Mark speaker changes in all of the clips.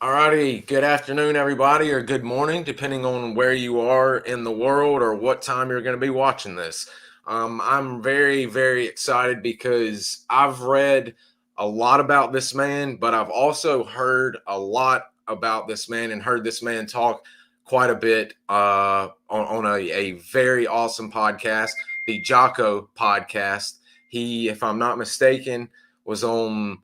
Speaker 1: Alrighty, good afternoon, everybody, or good morning, depending on where you are in the world or what time you're going to be watching this. I'm very, very excited because I've read a lot about this man, but I've also heard a lot about this man and heard this man talk quite a bit on a very awesome podcast, the Jocko podcast. He, if I'm not mistaken, was on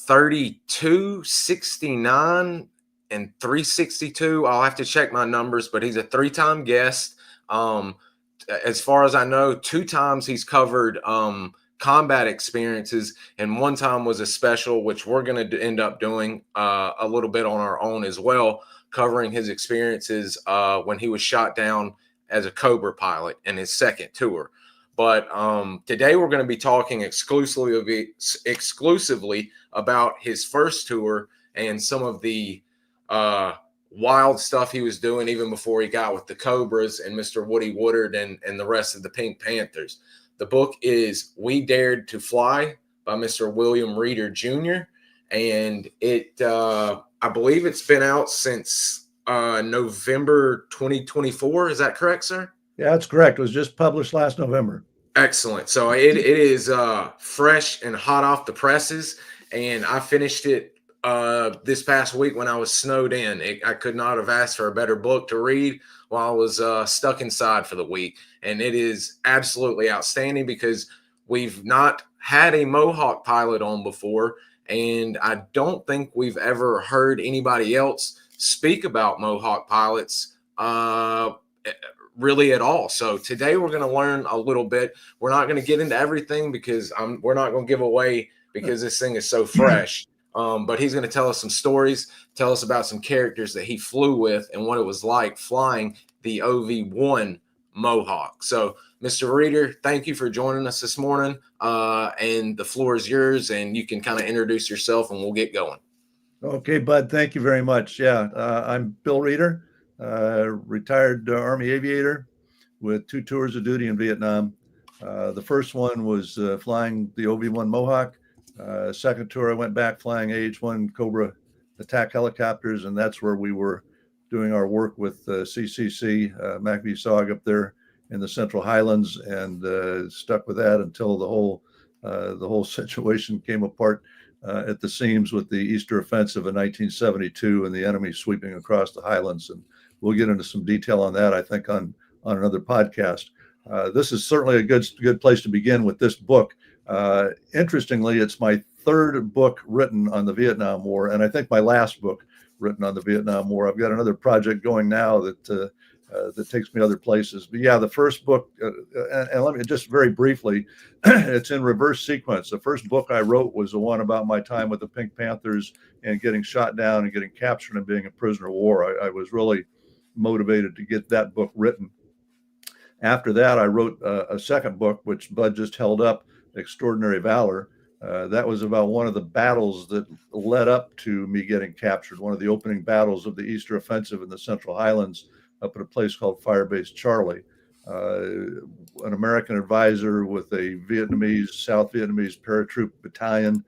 Speaker 1: 32, 69, and 362. I'll have to check my numbers, but he's a three-time guest. As far as I know, two times he's covered combat experiences, and one time was a special, which we're going to end up doing a little bit on our own as well, covering his experiences when he was shot down as a Cobra pilot in his second tour. But today we're going to be talking exclusively about his first tour and some of the wild stuff he was doing even before he got with the Cobras and Mr. Woody Woodard and the rest of the Pink Panthers. The book is We Dared to Fly by Mr. William Reeder Jr. And I believe it's been out since November 2024. Is that correct, sir?
Speaker 2: Yeah, that's correct. It was just published last November.
Speaker 1: Excellent. So it is fresh and hot off the presses, and I finished it this past week when I was snowed in. I could not have asked for a better book to read while I was stuck inside for the week, and it is absolutely outstanding because we've not had a Mohawk pilot on before, and I don't think we've ever heard anybody else speak about Mohawk pilots really at all. So today we're going to learn a little bit. We're not going to get into everything because we're not going to give away because this thing is so fresh. But he's going to tell us some stories, tell us about some characters that he flew with and what it was like flying the OV-1 Mohawk. So, Mr. Reeder, thank you for joining us this morning. And the floor is yours, and you can kind of introduce yourself and we'll get going.
Speaker 2: Okay, Bud, thank you very much. Yeah, I'm Bill Reeder, retired Army aviator with 2 tours of duty in Vietnam. The first one was flying the OV-1 Mohawk. Second tour, I went back flying AH-1 Cobra attack helicopters, and that's where we were doing our work with CCC, MACV-SOG up there in the Central Highlands, and stuck with that until the whole situation came apart at the seams with the Easter Offensive in 1972 and the enemy sweeping across the Highlands. And we'll get into some detail on that, I think, on another podcast. This is certainly a good place to begin with this book. Interestingly, it's my third book written on the Vietnam War, and I think my last book written on the Vietnam War. I've got another project going now that takes me other places. But yeah, the first book, and let me just very briefly, it's in reverse sequence. The first book I wrote was the one about my time with the Pink Panthers and getting shot down and getting captured and being a prisoner of war. I was really motivated to get that book written. After that, I wrote a second book, which Bud just held up, Extraordinary Valor. That was about one of the battles that led up to me getting captured, one of the opening battles of the Easter Offensive in the Central Highlands up at a place called Firebase Charlie. An American advisor with a South Vietnamese paratroop battalion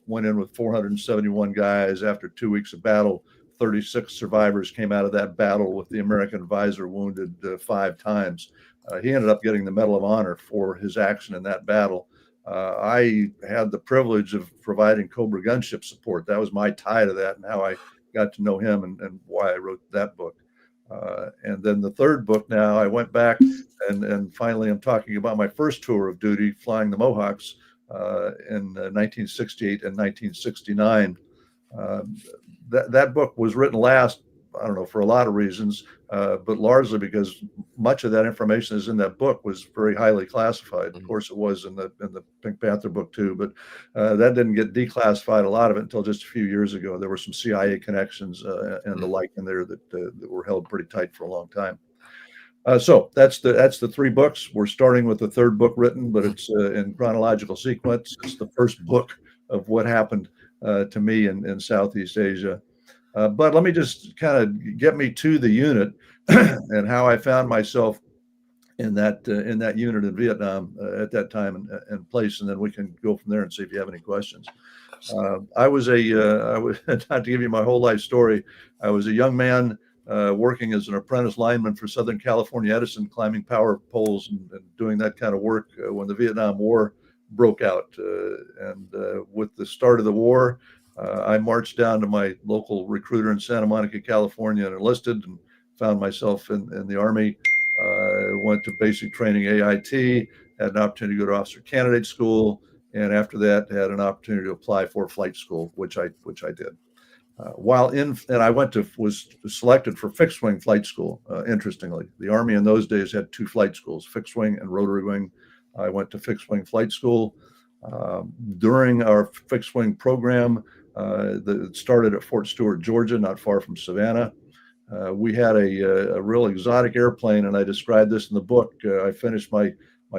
Speaker 2: went in with 471 guys. After 2 weeks of battle, 36 survivors came out of that battle with the American advisor wounded 5 times. He ended up getting the Medal of Honor for his action in that battle. I had the privilege of providing Cobra gunship support. That was my tie to that and how I got to know him and why I wrote that book. And then the third book now, I went back and finally I'm talking about my first tour of duty flying the Mohawks in 1968 and 1969. That book was written last, I don't know, for a lot of reasons, but largely because much of that information is in that book was very highly classified. Of course, it was in the Pink Panther book too, but that didn't get declassified, a lot of it, until just a few years ago. There were some CIA connections and the like in there that were held pretty tight for a long time. So that's the 3 books. We're starting with the third book written, but it's in chronological sequence. It's the first book of what happened to me in Southeast Asia. But let me just kind of get me to the unit and how I found myself in that unit in Vietnam at that time and place, and then we can go from there and see if you have any questions. I was not to give you my whole life story. I was a young man working as an apprentice lineman for Southern California Edison, climbing power poles and doing that kind of work when the Vietnam War broke out. With the start of the war, I marched down to my local recruiter in Santa Monica, California, and enlisted and found myself in the Army. Went to basic training AIT, had an opportunity to go to officer candidate school, and after that had an opportunity to apply for flight school, which I did. I was selected for fixed wing flight school. Interestingly, the Army in those days had two flight schools, fixed wing and rotary wing. I went to fixed wing flight school. During our fixed wing program, that started at Fort Stewart, Georgia, not far from Savannah. We had a real exotic airplane, and I described this in the book. I finished my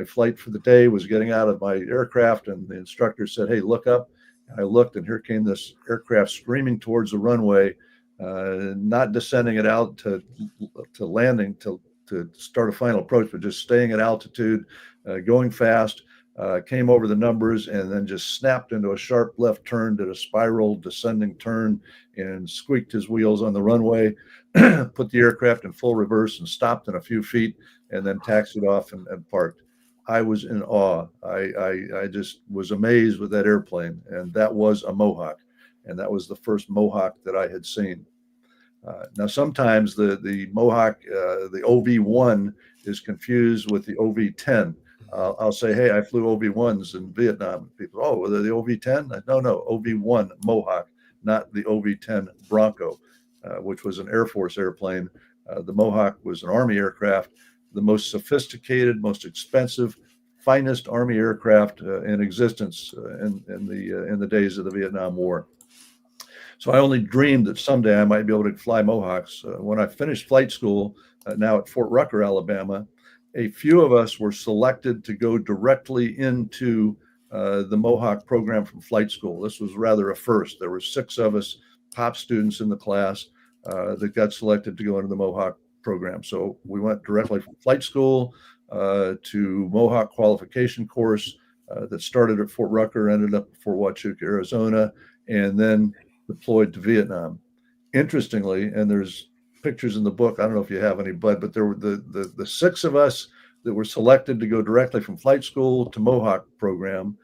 Speaker 2: flight for the day, was getting out of my aircraft, and the instructor said, "Hey, look up." And I looked, and here came this aircraft screaming towards the runway, not descending at out to landing to start a final approach, but just staying at altitude, going fast. Came over the numbers and then just snapped into a sharp left turn, did a spiral descending turn, and squeaked his wheels on the runway, put the aircraft in full reverse and stopped in a few feet, and then taxied off and parked. I was in awe. I just was amazed with that airplane, and that was a Mohawk, and that was the first Mohawk that I had seen. Now, sometimes the Mohawk, the OV-1 is confused with the OV-10. I'll say, "Hey, I flew OV-1s in Vietnam." People, "Oh, were they the OV-10?" No, OV-1 Mohawk, not the OV-10 Bronco, which was an Air Force airplane. The Mohawk was an Army aircraft, the most sophisticated, most expensive, finest Army aircraft in existence in the days of the Vietnam War. So I only dreamed that someday I might be able to fly Mohawks. When I finished flight school, now at Fort Rucker, Alabama, a few of us were selected to go directly into the Mohawk program from flight school. This was rather a first. There were 6 of us, top students in the class, that got selected to go into the Mohawk program. So we went directly from flight school to Mohawk qualification course that started at Fort Rucker, ended up at Fort Huachuca, Arizona, and then deployed to Vietnam. Interestingly, and there's pictures in the book, I don't know if you have any, Bud, but there were the 6 of us that were selected to go directly from flight school to Mohawk program.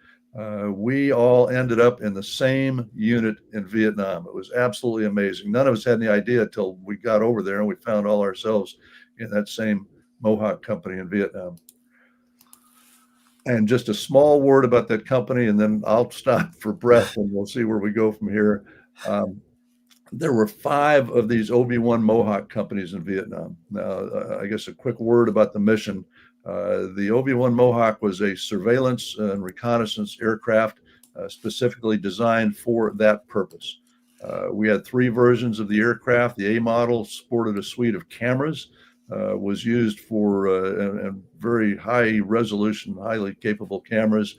Speaker 2: We all ended up in the same unit in Vietnam. It was absolutely amazing. None of us had any idea until we got over there and we found all ourselves in that same Mohawk company in Vietnam. And just a small word about that company, and then I'll stop for breath and we'll see where we go from here. There were 5 of these OV-1 Mohawk companies in Vietnam. Now, I guess a quick word about the mission. The OV-1 Mohawk was a surveillance and reconnaissance aircraft specifically designed for that purpose. We had 3 versions of the aircraft. The A model sported a suite of cameras, was used for and very high resolution, highly capable cameras.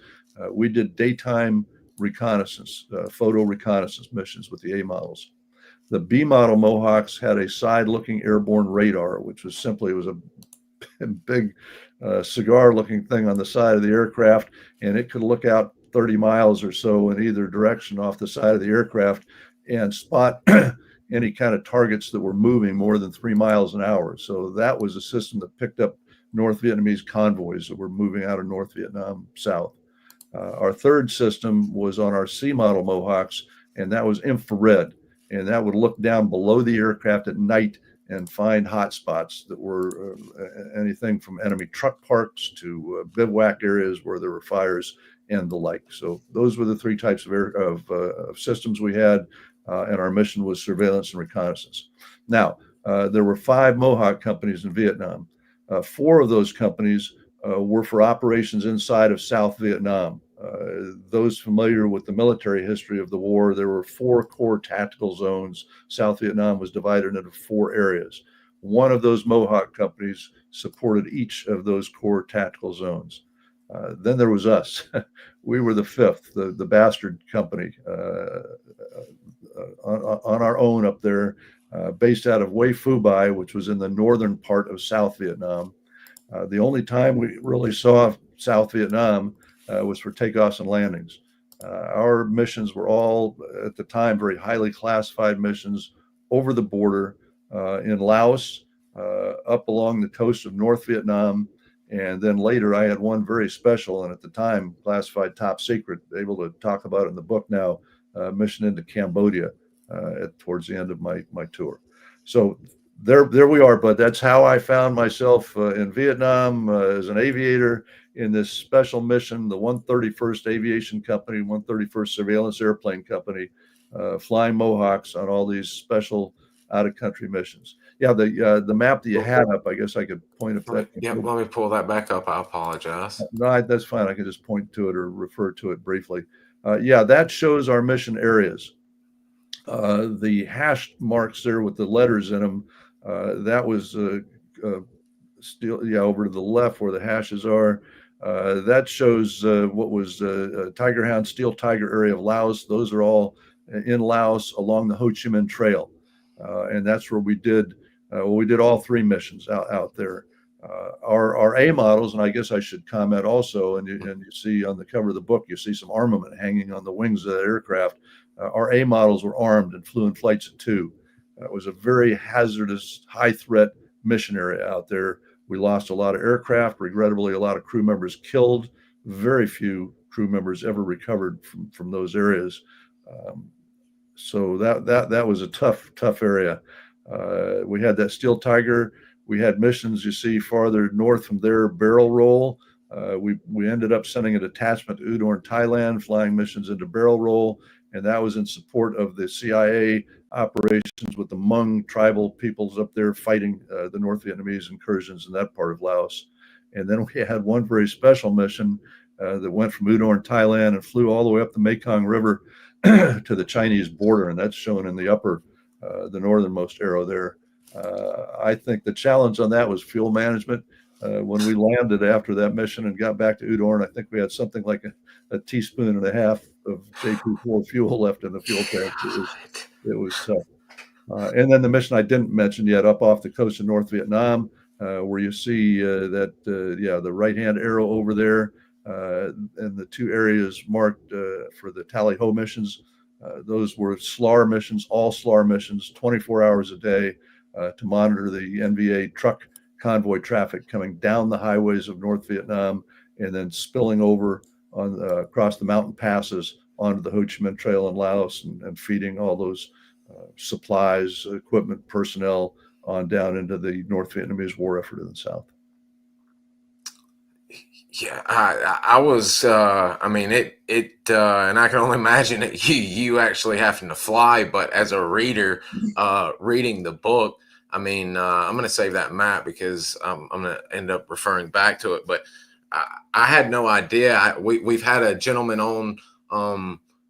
Speaker 2: We did daytime reconnaissance, photo reconnaissance missions with the A models. The B model Mohawks had a side-looking airborne radar, which was a big cigar-looking thing on the side of the aircraft, and it could look out 30 miles or so in either direction off the side of the aircraft and spot any kind of targets that were moving more than 3 miles an hour. So that was a system that picked up North Vietnamese convoys that were moving out of North Vietnam south. Our third system was on our C model Mohawks, and that was infrared. And that would look down below the aircraft at night and find hot spots that were anything from enemy truck parks to bivouac areas where there were fires and the like. So those were the 3 types of systems we had, and our mission was surveillance and reconnaissance. Now, there were 5 Mohawk companies in Vietnam. 4 of those companies were for operations inside of South Vietnam. Those familiar with the military history of the war, there were 4 core tactical zones. South Vietnam was divided into 4 areas. One of those Mohawk companies supported each of those core tactical zones. Then there was us. We were the 5th, the bastard company, on our own up there, based out of Hue Phu Bai, which was in the northern part of South Vietnam. The only time we really saw South Vietnam was for takeoffs and landings. Our missions were all, at the time, very highly classified missions over the border in Laos, up along the coast of North Vietnam. And then later, I had one very special, and at the time, classified top secret, able to talk about it in the book now, mission into Cambodia towards the end of my tour. So there we are. But that's how I found myself in Vietnam as an aviator in this special mission, the 131st Aviation Company, 131st Surveillance Airplane Company, flying Mohawks on all these special out-of-country missions. Yeah, the map that you had up, I guess I could point if that.
Speaker 1: Yeah, let me pull that back up. I apologize.
Speaker 2: No, that's fine. I can just point to it or refer to it briefly. Yeah, that shows our mission areas. The hash marks there with the letters in them, that was still, yeah, over to the left where the hashes are. That shows what was Tiger Hound, Steel Tiger area of Laos. Those are all in Laos along the Ho Chi Minh Trail. And that's where we did all three missions out there. Our A models, and I guess I should comment also, and you see on the cover of the book, you see some armament hanging on the wings of that aircraft. Our A models were armed and flew in flights of two. It was a very hazardous, high threat mission area out there. We lost a lot of aircraft, regrettably, a lot of crew members killed. Very few crew members ever recovered from those areas. So that was a tough area. We had that Steel Tiger. We had missions, you see, farther north from there, Barrel Roll. We ended up sending a detachment to Udorn, Thailand, flying missions into Barrel Roll, and that was in support of the CIA operations with the Hmong tribal peoples up there fighting the North Vietnamese incursions in that part of Laos. And then we had one very special mission that went from Udorn, Thailand, and flew all the way up the Mekong River to the Chinese border, and that's shown in the upper, the northernmost arrow there. I think the challenge on that was fuel management. When we landed after that mission and got back to Udorn, I think we had something like a teaspoon and a half of JP4 fuel left in the fuel tank. It was tough. And then the mission I didn't mention yet, up off the coast of North Vietnam, where you see the right-hand arrow over there, and the two areas marked for the Tally Ho missions. Those were SLAR missions, all SLAR missions, 24 hours a day to monitor the NVA truck convoy traffic coming down the highways of North Vietnam and then spilling over across the mountain passes onto the Ho Chi Minh Trail in Laos and feeding all those supplies, equipment, personnel on down into the North Vietnamese war effort in the south.
Speaker 1: Yeah, I was, I mean, and I can only imagine that you actually having to fly, but as a reader, reading the book, I mean, I'm going to save that map because I'm going to end up referring back to it, but I had no idea. We've had a gentleman on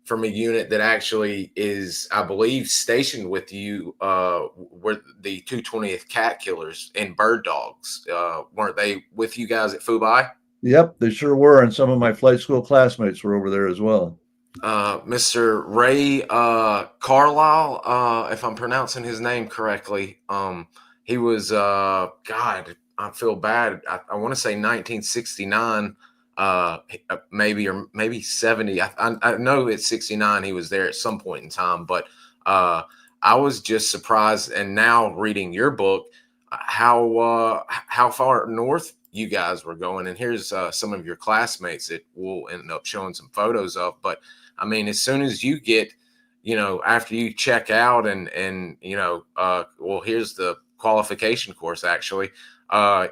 Speaker 1: from a unit that actually is, I believe, stationed with you, were the 220th Cat Killers and Bird Dogs. Weren't they with you guys at Phu Bai?
Speaker 2: Yep, they sure were, and some of my flight school classmates were over there as well.
Speaker 1: Mr. Ray Carlisle, if I'm pronouncing his name correctly, he was God, I feel bad. I want to say 1969, maybe 70. I know it's 69. He was there at some point in time, but I was just surprised. And now reading your book, how far north you guys were going. And here's some of your classmates that we'll end up showing some photos of. But I mean, as soon as you get, after you check out and well, here's the qualification course, actually,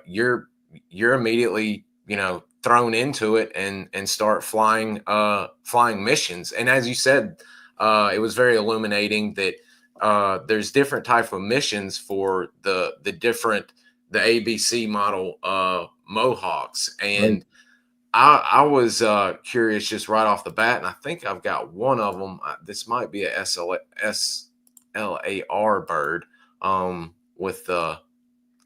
Speaker 1: you're immediately, thrown into it and start flying missions. And as you said, it was very illuminating that there's different type of missions for the ABC model Mohawks. And right. I was curious just right off the bat, and I think I've got one of them. This might be a SLAR bird with the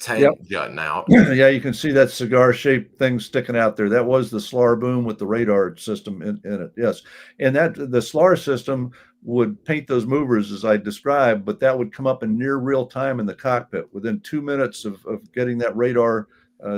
Speaker 1: tank jutting out.
Speaker 2: Yeah, you can see that cigar-shaped thing sticking out there. That was the SLAR boom with the radar system in it, yes. And the SLAR system would paint those movers as I described, but that would come up in near real time in the cockpit. Within 2 minutes of getting that radar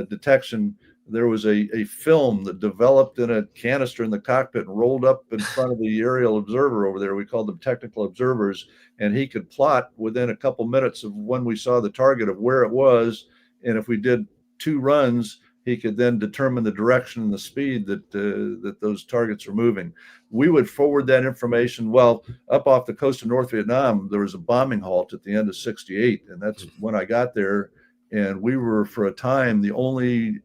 Speaker 2: detection, there was a film that developed in a canister in the cockpit and rolled up in front of the aerial observer over there. We called them technical observers, and he could plot within a couple minutes of when we saw the target of where it was. And if we did 2 runs, he could then determine the direction and the speed that those targets are moving. We would forward that information. Well, up off the coast of North Vietnam, there was a bombing halt at the end of '68, and that's when I got there. And we were, for a time, the only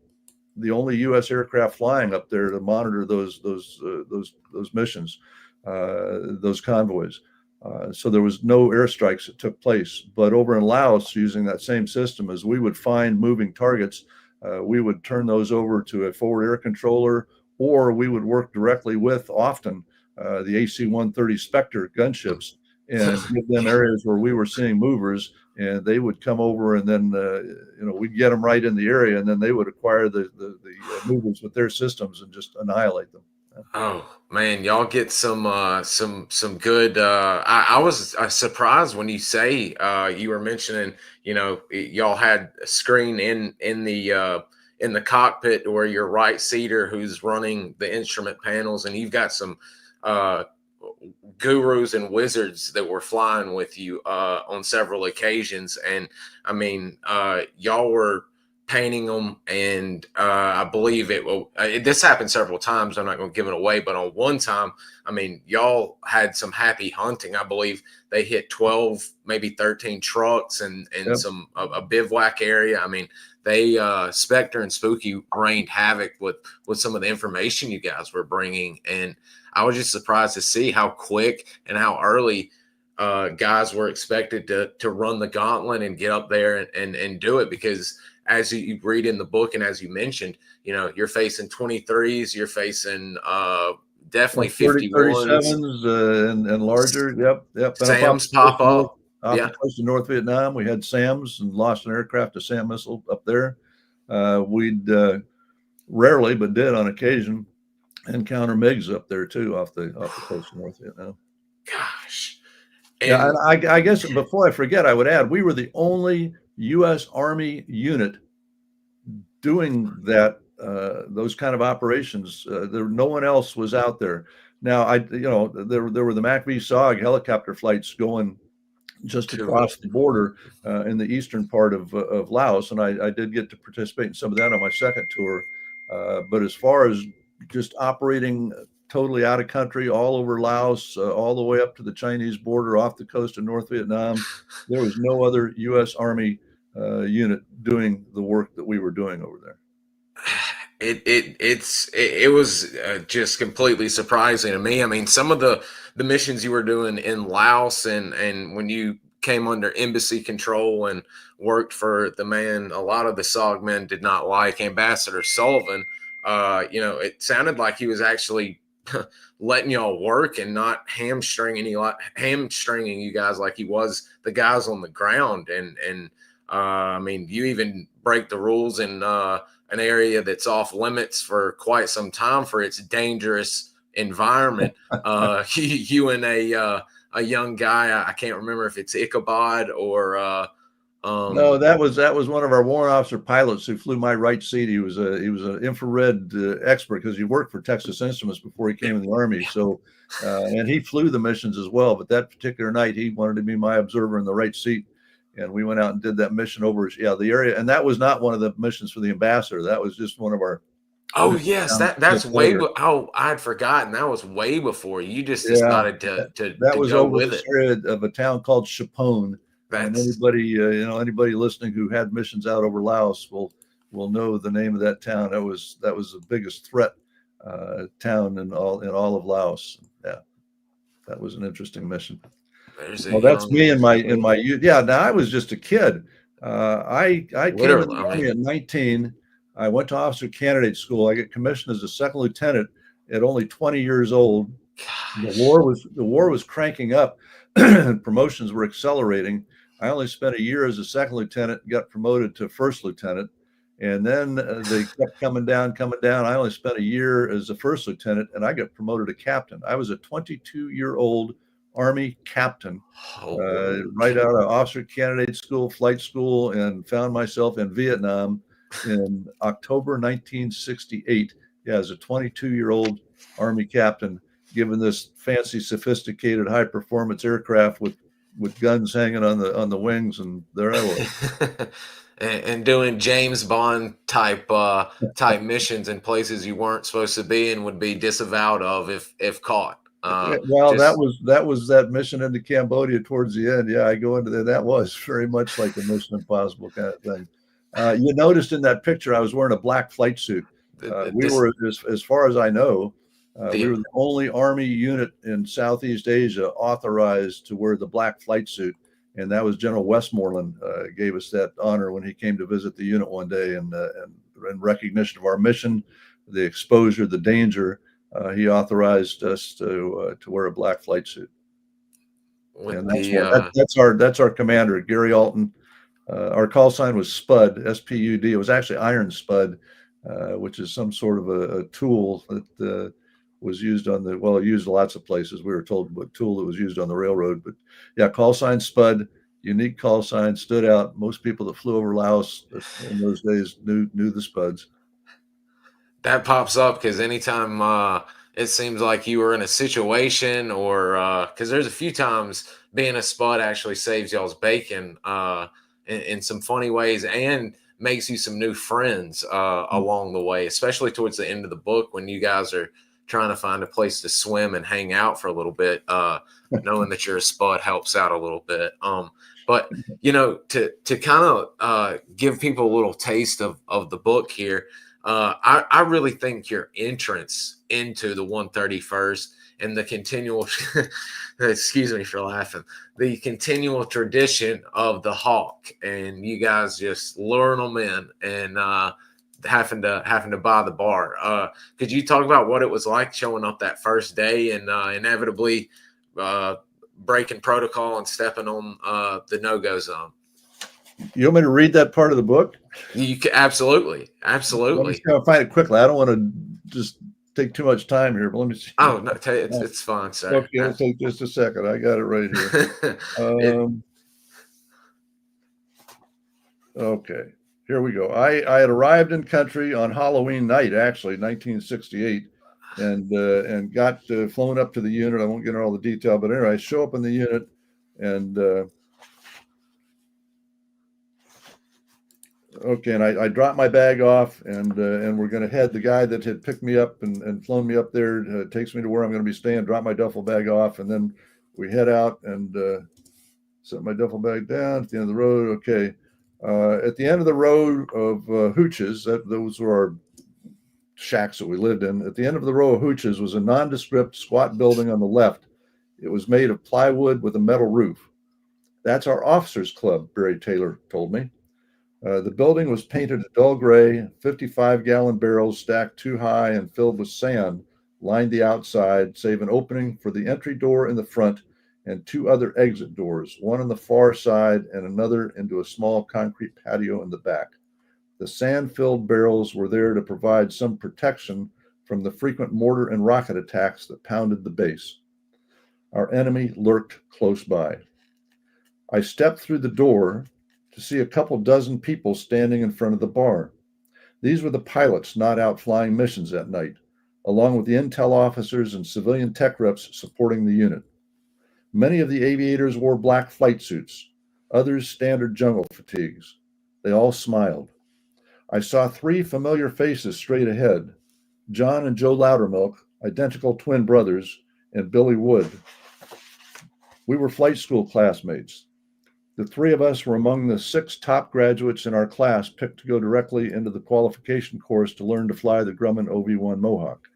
Speaker 2: U.S. aircraft flying up there to monitor those missions, those convoys. So there was no airstrikes that took place. But over in Laos, using that same system, as we would find moving targets, we would turn those over to a forward air controller, or we would work directly with, often, the AC-130 Spectre gunships, and give them areas where we were seeing movers, and they would come over, and then we'd get them right in the area, and then they would acquire the movers with their systems and just annihilate them.
Speaker 1: Oh man, y'all get some good. I was surprised when you say you were mentioning, y'all had a screen in the cockpit where your right seater who's running the instrument panels, and you've got some gurus and wizards that were flying with you on several occasions. And I mean, y'all were painting them, and I believe this happened several times. I'm not going to give it away, but on one time, I mean, y'all had some happy hunting. I believe they hit 12, maybe 13 trucks and
Speaker 2: Yep.
Speaker 1: a bivouac area. I mean, they Spectre and Spooky rained havoc with some of the information you guys were bringing, and I was just surprised to see how quick and how early guys were expected to run the gauntlet and get up there and do it. Because as you read in the book, and as you mentioned, you're facing 23s, you're facing definitely 51s,
Speaker 2: 37s, and larger. Yep.
Speaker 1: SAMs pop up.
Speaker 2: Off the coast of North Vietnam, we had SAMs and lost an aircraft to SAM missile up there. We'd rarely, but did on occasion, encounter MiGs up there too, off the coast of North Vietnam.
Speaker 1: Gosh.
Speaker 2: Yeah, and I guess before I forget, I would add, we were the only U.S. Army unit doing that, those kind of operations. No one else was out there. Now, there were the MACV-SOG helicopter flights going just across the border in the eastern part of Laos, and I did get to participate in some of that on my second tour. But as far as just operating totally out of country, all over Laos, all the way up to the Chinese border, off the coast of North Vietnam, there was no other U.S. Army unit doing the work that we were doing over there.
Speaker 1: It was just completely surprising to me. I mean, some of the missions you were doing in Laos, and when you came under embassy control and worked for the man a lot of the SOG men did not like, Ambassador Sullivan. It sounded like he was actually letting y'all work and not hamstringing you guys like he was the guys on the ground. And I mean, you even break the rules in an area that's off limits for quite some time for its dangerous environment. You and a young guy, I can't remember if it's Ichabod or
Speaker 2: no, that was one of our warrant officer pilots who flew my right seat. He was an infrared expert, because he worked for Texas Instruments before he came in the Army. So, and he flew the missions as well. But that particular night, he wanted to be my observer in the right seat, and we went out and did that mission over the area. And that was not one of the missions for the ambassador. That was just one of our.
Speaker 1: Oh yes, that's way. I had forgotten that was way before you just decided to
Speaker 2: that was
Speaker 1: go
Speaker 2: over
Speaker 1: with
Speaker 2: this
Speaker 1: it.
Speaker 2: area of a town called Chapone. And anybody listening who had missions out over Laos will know the name of that town. That was the biggest threat town in all of Laos. Yeah, that was an interesting mission. Well, that's me in my youth. Yeah, now I was just a kid. I came in the Army at 19. I went to officer candidate school. I got commissioned as a second lieutenant at only 20 years old. The war was cranking up, and promotions were accelerating. I only spent a year as a second lieutenant, got promoted to first lieutenant, and then they kept coming down. I only spent a year as a first lieutenant, and I got promoted to captain. I was a 22-year-old Army captain, right out of officer candidate school, flight school, and found myself in Vietnam. in October 1968. Yeah, as a 22-year-old Army captain, given this fancy, sophisticated, high-performance aircraft with guns hanging on the wings, and there I was.
Speaker 1: And doing James Bond type missions in places you weren't supposed to be and would be disavowed of if caught.
Speaker 2: Well, that
Speaker 1: Just
Speaker 2: was that mission into Cambodia towards the end. Yeah, I go into that. That was very much like a Mission Impossible kind of thing. You noticed in that picture, I was wearing a black flight suit. We
Speaker 1: this
Speaker 2: were, as far as I know, we
Speaker 1: the
Speaker 2: were the only Army unit in Southeast Asia authorized to wear the black flight suit, and that was General Westmoreland gave us that honor when he came to visit the unit one day, and in recognition of our mission, the exposure, the danger. He authorized us to wear a black flight suit,
Speaker 1: with
Speaker 2: and
Speaker 1: the
Speaker 2: that's our commander, Gary Alton. Our call sign was Spud, S-P-U-D. It was actually Iron Spud, which is some sort of a tool that was used on the, well, used lots of places. We were told what tool that was used on the railroad, but yeah, call sign Spud, unique call sign, stood out. Most people that flew over Laos in those days knew the Spuds.
Speaker 1: that pops up because anytime it seems like you were in a situation, or because there's a few times being a spud actually saves y'all's bacon in some funny ways and makes you some new friends along the way, especially towards the end of the book when you guys are trying to find a place to swim and hang out for a little bit. Knowing that you're a spud helps out a little bit. But to kind of give people a little taste of the book here. I really think your entrance into the 131st and the continual, excuse me for laughing, the continual tradition of the Hawk, and you guys just luring them in and having to buy the bar. Could you talk about what it was like showing up that first day and inevitably breaking protocol and stepping on the no-go zone?
Speaker 2: You want me to read that part of the book?
Speaker 1: You can, absolutely.
Speaker 2: Let me see if I find it quickly. I don't want to just take too much time here, but let me see.
Speaker 1: Oh no, it's fine, sir.
Speaker 2: Okay, it'll take just a second. I got it right here. Okay, here we go. I had arrived in country on Halloween night, actually, 1968, and got flown up to the unit. I won't get into all the detail, but anyway, I show up in the unit, and okay, and I dropped my bag off, and we're going to head. The guy that had picked me up and flown me up there takes me to where I'm going to be staying. Drop my duffel bag off, and then we head out and set my duffel bag down at the end of the road. Okay, at the end of the row of hooches, those were our shacks that we lived in. At the end of the row of hooches was a nondescript squat building on the left. It was made of plywood with a metal roof. That's our officers' club, Barry Taylor told me. The building was painted a dull gray. 55-gallon barrels stacked too high and filled with sand lined the outside, save an opening for the entry door in the front and two other exit doors, one on the far side and another into a small concrete patio in the back. The sand-filled barrels were there to provide some protection from the frequent mortar and rocket attacks that pounded the base. Our enemy lurked close by. I stepped through the door to see a couple dozen people standing in front of the bar. These were the pilots not out flying missions that night, along with the intel officers and civilian tech reps supporting the unit. Many of the aviators wore black flight suits, others standard jungle fatigues. They all smiled. I saw three familiar faces straight ahead, John and Joe Loudermilk, identical twin brothers, and Billy Wood. We were flight school classmates. The three of us were among the 6 top graduates in our class picked to go directly into the qualification course to learn to fly the Grumman OV-1 Mohawk,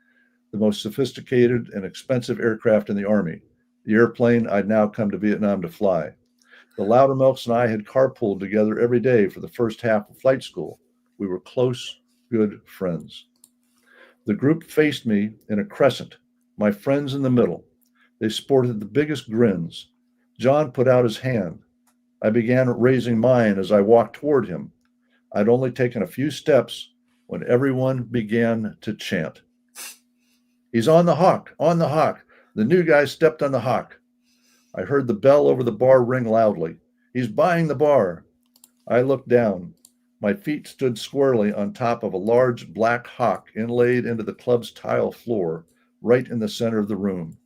Speaker 2: the most sophisticated and expensive aircraft in the Army, the airplane I'd now come to Vietnam to fly. The Loudermilks and I had carpooled together every day for the first half of flight school. We were close, good friends. The group faced me in a crescent, my friends in the middle. They sported the biggest grins. John put out his hand. I began raising mine as I walked toward him. I'd only taken a few steps when everyone began to chant. He's on the Hawk, on the Hawk. The new guy stepped on the Hawk. I heard the bell over the bar ring loudly. He's buying the bar. I looked down. My feet stood squarely on top of a large black hawk inlaid into the club's tile floor, right in the center of the room.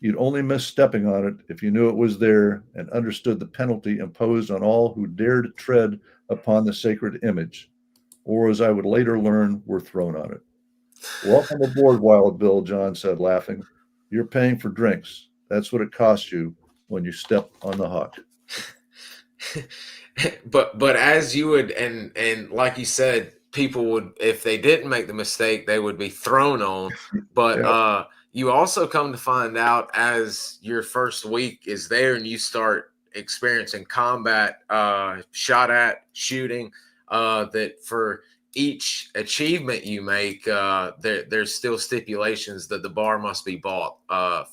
Speaker 2: You'd only miss stepping on it if you knew it was there and understood the penalty imposed on all who dared tread upon the sacred image, or as I would later learn, were thrown on it. Welcome aboard, Wild Bill, John said, laughing. You're paying for drinks. That's what it costs you when you step on the hawk.
Speaker 1: But as you would, and like you said, people would, if they didn't make the mistake, they would be thrown on. But
Speaker 2: Yeah.
Speaker 1: you also come to find out as your first week is there and you start experiencing combat, shot at, shooting, that for each achievement you make, there's still stipulations that the bar must be bought.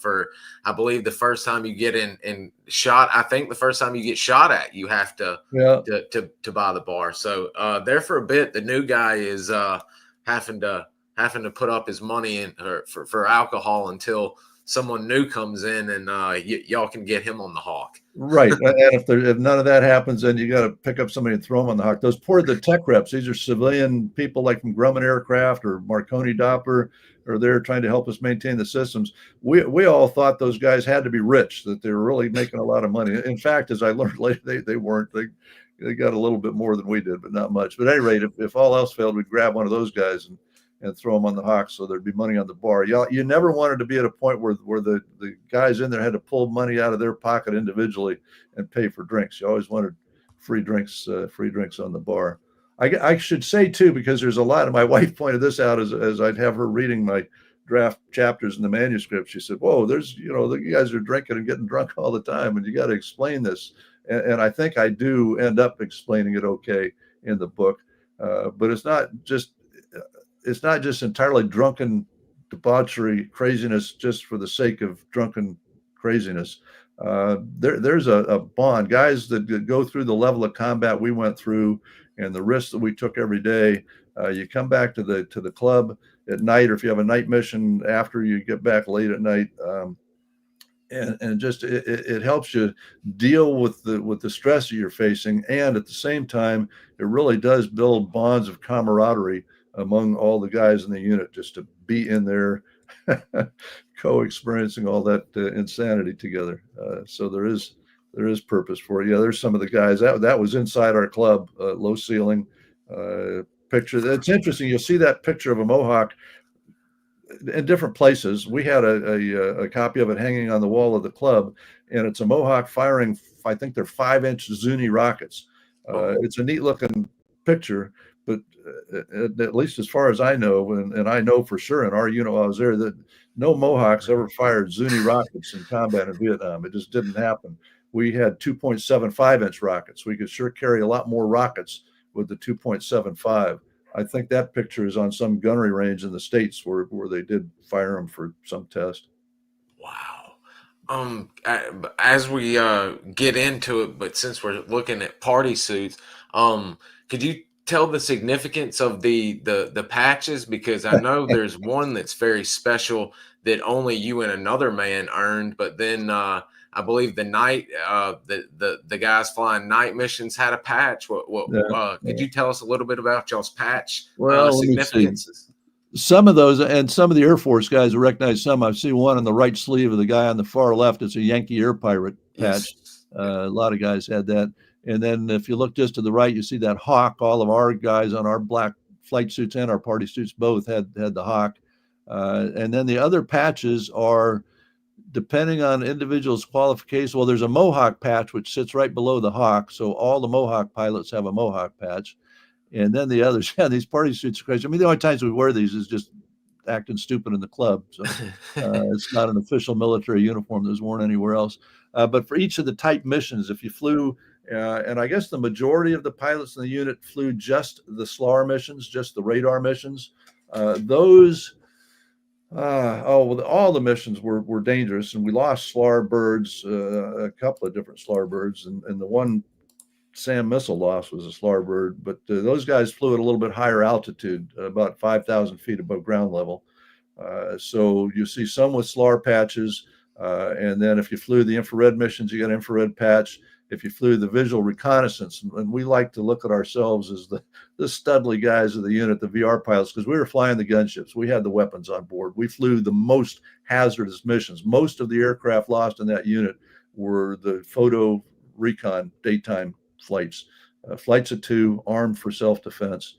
Speaker 1: For I believe the first time you get in shot, I think the first time you get shot at, you have to
Speaker 2: Yeah.
Speaker 1: to buy the bar. So there for a bit, the new guy is having to put up his money in for alcohol until someone new comes in and y'all can get him on the hawk.
Speaker 2: Right. And if none of that happens, then you got to pick up somebody and throw them on the hawk. Those poor the tech reps, these are civilian people like from Grumman Aircraft or Marconi Doppler, or they're trying to help us maintain the systems. We all thought those guys had to be rich, that they were really making a lot of money. In fact, as I learned later, they weren't. They got a little bit more than we did, but not much. But at any rate, if all else failed, we'd grab one of those guys and throw them on the hawk, so there'd be money on the bar. You never wanted to be at a point where the guys in there had to pull money out of their pocket individually and pay for drinks. You always wanted free drinks on the bar. I should say too, because there's a lot, and my wife pointed this out as I'd have her reading my draft chapters in the manuscript. She said, "Whoa, there's the guys are drinking and getting drunk all the time, and you got to explain this." And I think I do end up explaining it okay in the book, but it's not just entirely drunken debauchery craziness just for the sake of drunken craziness. There's a bond. Guys that go through the level of combat we went through and the risks that we took every day, you come back to the club at night, or if you have a night mission after you get back late at night, and just it helps you deal with the stress that you're facing, and at the same time, it really does build bonds of camaraderie among all the guys in the unit, just to be in there co-experiencing all that insanity together. So there is purpose for it. Yeah, there's some of the guys that was inside our club, low ceiling picture. That's interesting. You'll see that picture of a Mohawk in different places. We had a copy of it hanging on the wall of the club, and it's a Mohawk firing, I think they're 5-inch Zuni rockets. It's a neat looking picture, but at least as far as I know, and I know for sure in our unit while I was there, that no Mohawks ever fired Zuni rockets in combat in Vietnam. It just didn't happen. We had 2.75-inch rockets. We could sure carry a lot more rockets with the 2.75. I think that picture is on some gunnery range in the States where they did fire them for some test.
Speaker 1: Wow. As we get into it, but since we're looking at party suits, could you tell the significance of the patches? Because I know there's one that's very special that only you and another man earned, but then I believe the night the guys flying night missions had a patch. Could you tell us a little bit about y'all's patch significances?
Speaker 2: Some of those, and some of the Air Force guys will recognize some. I see one on the right sleeve of the guy on the far left. It's a Yankee Air Pirate patch.
Speaker 1: Yes.
Speaker 2: A lot of guys had that. And then if you look just to the right, you see that hawk. All of our guys on our black flight suits and our party suits both had the hawk. And then the other patches are, depending on individuals' qualifications. Well, there's a Mohawk patch, which sits right below the hawk. So all the Mohawk pilots have a Mohawk patch. And then the others, yeah, these party suits are crazy. I mean, the only times we wear these is just acting stupid in the club. So it's not an official military uniform that's worn anywhere else. But for each of the type missions, if you flew, and I guess the majority of the pilots in the unit flew just the SLAR missions, just the radar missions, all the missions were dangerous, and we lost SLAR birds, a couple of different SLAR birds, and the one SAM missile loss was a SLAR bird, but those guys flew at a little bit higher altitude, about 5,000 feet above ground level. So you see some with SLAR patches, and then if you flew the infrared missions, you got an infrared patch. if you flew the visual reconnaissance. And we like to look at ourselves as the studly guys of the unit, the VR pilots, because we were flying the gunships. We had the weapons on board. We flew the most hazardous missions. Most of the aircraft lost in that unit were the photo recon daytime flights, flights of 2, armed for self-defense.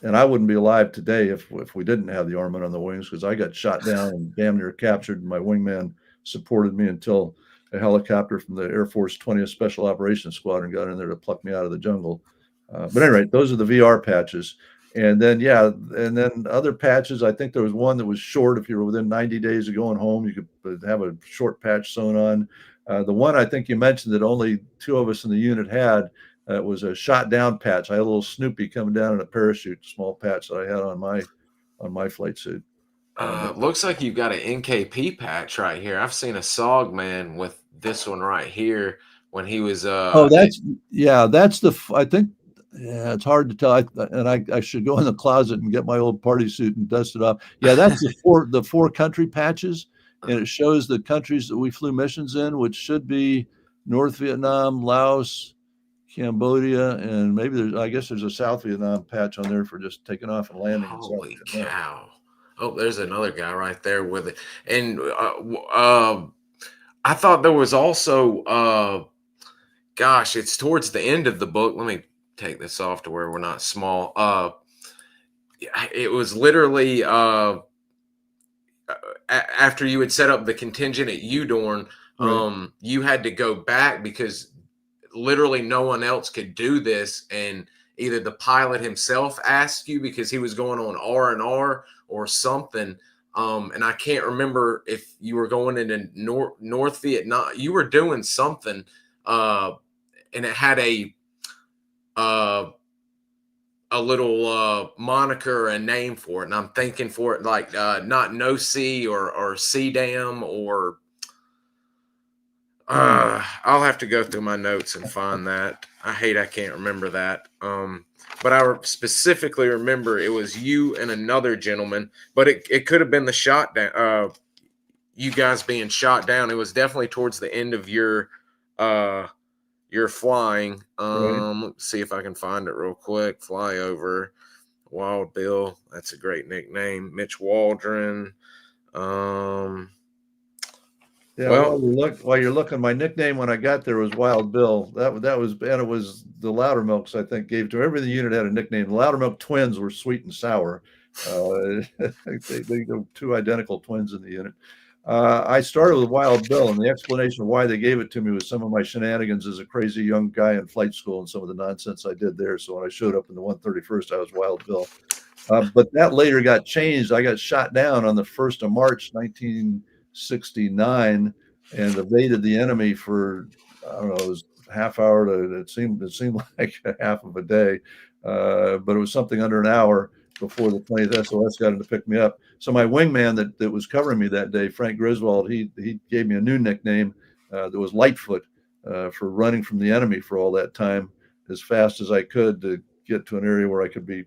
Speaker 2: And I wouldn't be alive today if we didn't have the armament on the wings, because I got shot down and damn near captured. And my wingman supported me until a helicopter from the Air Force 20th Special Operations Squadron got in there to pluck me out of the jungle. But anyway, those are the VR patches. And then, and then other patches, I think there was one that was short. If you were within 90 days of going home, you could have a short patch sewn on. The one I think you mentioned that only 2 of us in the unit had, was a shot down patch. I had a little Snoopy coming down in a parachute, small patch that I had on my flight suit.
Speaker 1: Looks like you've got an NKP patch right here. I've seen a SOG man with this one right here when he was.
Speaker 2: That's I think. Yeah, it's hard to tell. I should go in the closet and get my old party suit and dust it off. Yeah, that's the four country patches, and it shows the countries that we flew missions in, which should be North Vietnam, Laos, Cambodia, and maybe I guess there's a South Vietnam patch on there for just taking off and landing.
Speaker 1: Holy cow! Oh, there's another guy right there with it. And I thought there was also, gosh, it's towards the end of the book. Let me take this off to where we're not small. It was literally after you had set up the contingent at Udorn,
Speaker 2: Right.
Speaker 1: you had to go back because literally no one else could do this, and either the pilot himself asked you because he was going on R&R or something. And I can't remember if you were going into North Vietnam. You were doing something, and it had a little moniker, a name for it, and I'm thinking for it like not No C or C Dam or. I'll have to go through my notes and find that. I can't remember that. But I specifically remember it was you and another gentleman, but it could have been the shot down. You guys being shot down. It was definitely towards the end of your flying.
Speaker 2: Right.
Speaker 1: Let's see if I can find it real quick. Flyover, Wild Bill. That's a great nickname. Mitch Waldron.
Speaker 2: Yeah, while you're looking, my nickname when I got there was Wild Bill. That was, and it was the Loudermilks, I think, gave to every unit had a nickname. The Loudermilk twins were sweet and sour. They were 2 identical twins in the unit. I started with Wild Bill, and the explanation of why they gave it to me was some of my shenanigans as a crazy young guy in flight school and some of the nonsense I did there. So when I showed up in the 131st, I was Wild Bill. But that later got changed. I got shot down on the 1st of March, 1969, and evaded the enemy for, I don't know, it was half hour to, it seemed like a half of a day, but it was something under an hour before the 20th SOS got in to pick me up. So my wingman that was covering me that day, Frank Griswold, he gave me a new nickname that was Lightfoot, for running from the enemy for all that time as fast as I could to get to an area where I could be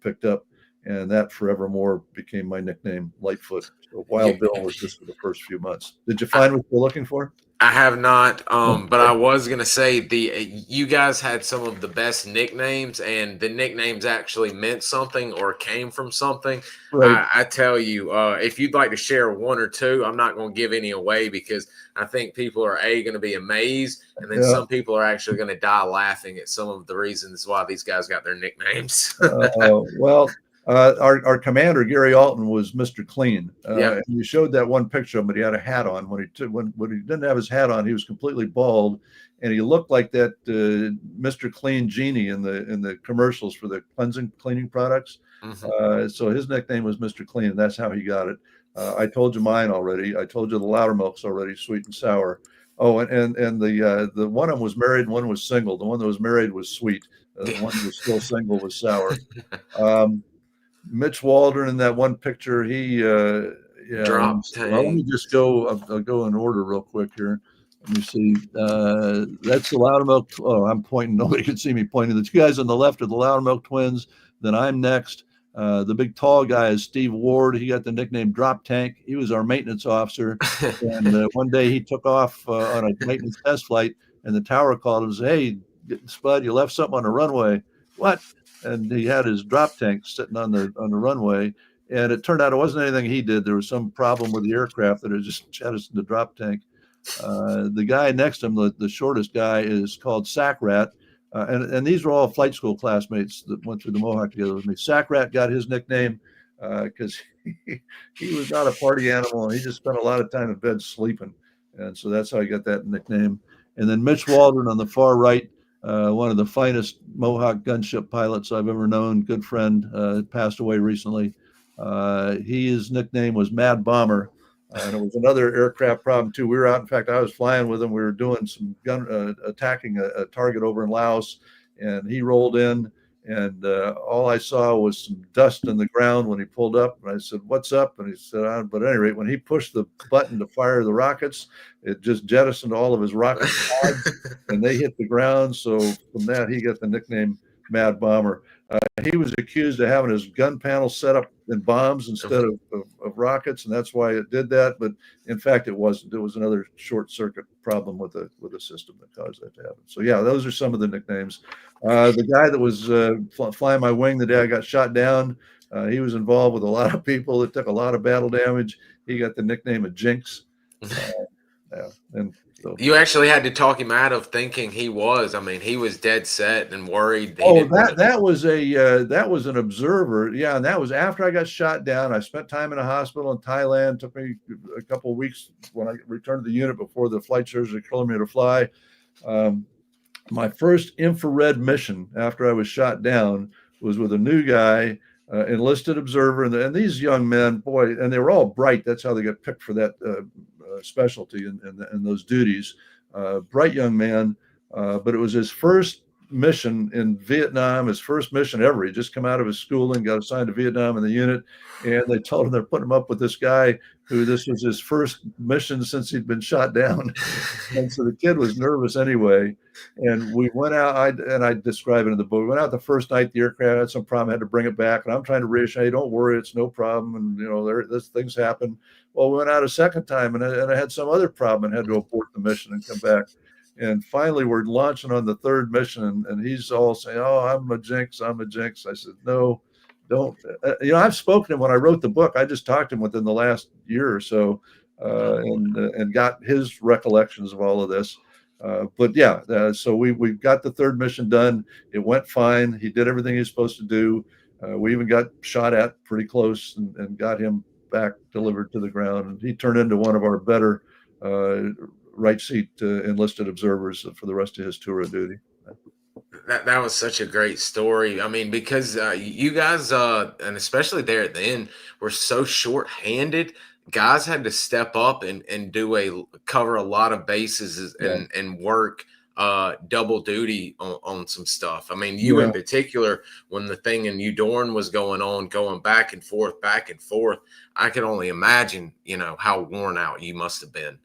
Speaker 2: picked up. And that forevermore became my nickname, Lightfoot. So Wild Bill was just for the first few months. Did you find what you're looking for?
Speaker 1: I have not, but I was gonna say you guys had some of the best nicknames, and the nicknames actually meant something or came from something.
Speaker 2: Right.
Speaker 1: I tell you, if you'd like to share 1 or 2, I'm not going to give any away because I think people are going to be amazed, and then some people are actually going to die laughing at some of the reasons why these guys got their nicknames.
Speaker 2: Well. Our commander Gary Alton was Mr. Clean.
Speaker 1: Yeah.
Speaker 2: You showed that one picture of him, but he had a hat on. When he didn't have his hat on, he was completely bald, and he looked like that Mr. Clean genie in the commercials for the cleaning products.
Speaker 1: Mm-hmm.
Speaker 2: So his nickname was Mr. Clean, and that's how he got it. I told you mine already. I told you the Loudermilks already, sweet and sour. Oh, and the one of them was married, and one was single. The one that was married was sweet. The one that was still single was sour. Mitch Waldron in that one picture, he
Speaker 1: Drop
Speaker 2: well, let me just go. I'll go in order real quick here. Let me see. That's the Loudermilk. Oh, I'm pointing. Nobody can see me pointing. The 2 guys on the left are the Loudermilk twins. Then I'm next. The big tall guy is Steve Ward. He got the nickname Drop Tank. He was our maintenance officer. And one day he took off on a maintenance test flight and the tower called him and said, "Hey, Spud, you left something on the runway." "What?" And he had his drop tank sitting on the runway, and it turned out it wasn't anything he did. There was some problem with the aircraft that had just jettisoned the drop tank. The guy next to him, the shortest guy, is called Sack Rat. And these were all flight school classmates that went through the Mohawk together with me. Sack Rat got his nickname because he was not a party animal, and he just spent a lot of time in bed sleeping. And so that's how I got that nickname. And then Mitch Waldron on the far right, one of the finest Mohawk gunship pilots I've ever known, good friend, passed away recently. His nickname was Mad Bomber. And it was another aircraft problem too. We were out. In fact, I was flying with him. We were doing some attacking a target over in Laos, and he rolled in, and all I saw was some dust in the ground when he pulled up. And I said, "What's up?" And he said, "But at any rate, when he pushed the button to fire the rockets, it just jettisoned all of his rocket pods, and they hit the ground." So from that, he got the nickname Mad Bomber. He was accused of having his gun panel set up in bombs instead of rockets, and that's why it did that. But in fact, it wasn't. It was another short circuit problem with the system that caused that to happen. So yeah, those are some of the nicknames. The guy that was flying my wing the day I got shot down, he was involved with a lot of people that took a lot of battle damage. He got the nickname of Jinx. Yeah, and so.
Speaker 1: You actually had to talk him out of thinking he was. I mean, he was dead set and worried.
Speaker 2: That was an observer. Yeah, and that was after I got shot down. I spent time in a hospital in Thailand. It took me a couple of weeks when I returned to the unit before the flight surgery told me to fly. My first infrared mission after I was shot down was with a new guy, enlisted observer, and these young men, boy, and they were all bright. That's how they got picked for that specialty and those duties. Bright young man, but it was his first mission in Vietnam, his first mission ever. He just come out of his schooling, got assigned to Vietnam in the unit, and they told him they're putting him up with this guy who this was his first mission since he'd been shot down. And so the kid was nervous anyway. And we went out, I describe it in the book. We went out the first night, the aircraft had some problem, had to bring it back. And I'm trying to reassure, "Hey, don't worry, it's no problem." And, these things happen. Well, we went out a second time, and I had some other problem and had to abort the mission and come back. And finally, we're launching on the third mission, and he's all saying, "Oh, I'm a jinx, I'm a jinx." I said, "No, don't." I've spoken to him when I wrote the book. I just talked to him within the last year or so, and got his recollections of all of this. But yeah, so we got the third mission done. It went fine. He did everything he was supposed to do. We even got shot at pretty close and got him back delivered to the ground. And he turned into one of our better right seat enlisted observers for the rest of his tour of duty.
Speaker 1: That was such a great story. I mean, because you guys, and especially there at the end, were so short-handed. Guys had to step up and cover a lot of bases and work double duty on some stuff. I mean, you in particular, when the thing in Udorn was going on, going back and forth, I could only imagine, how worn out you must have been.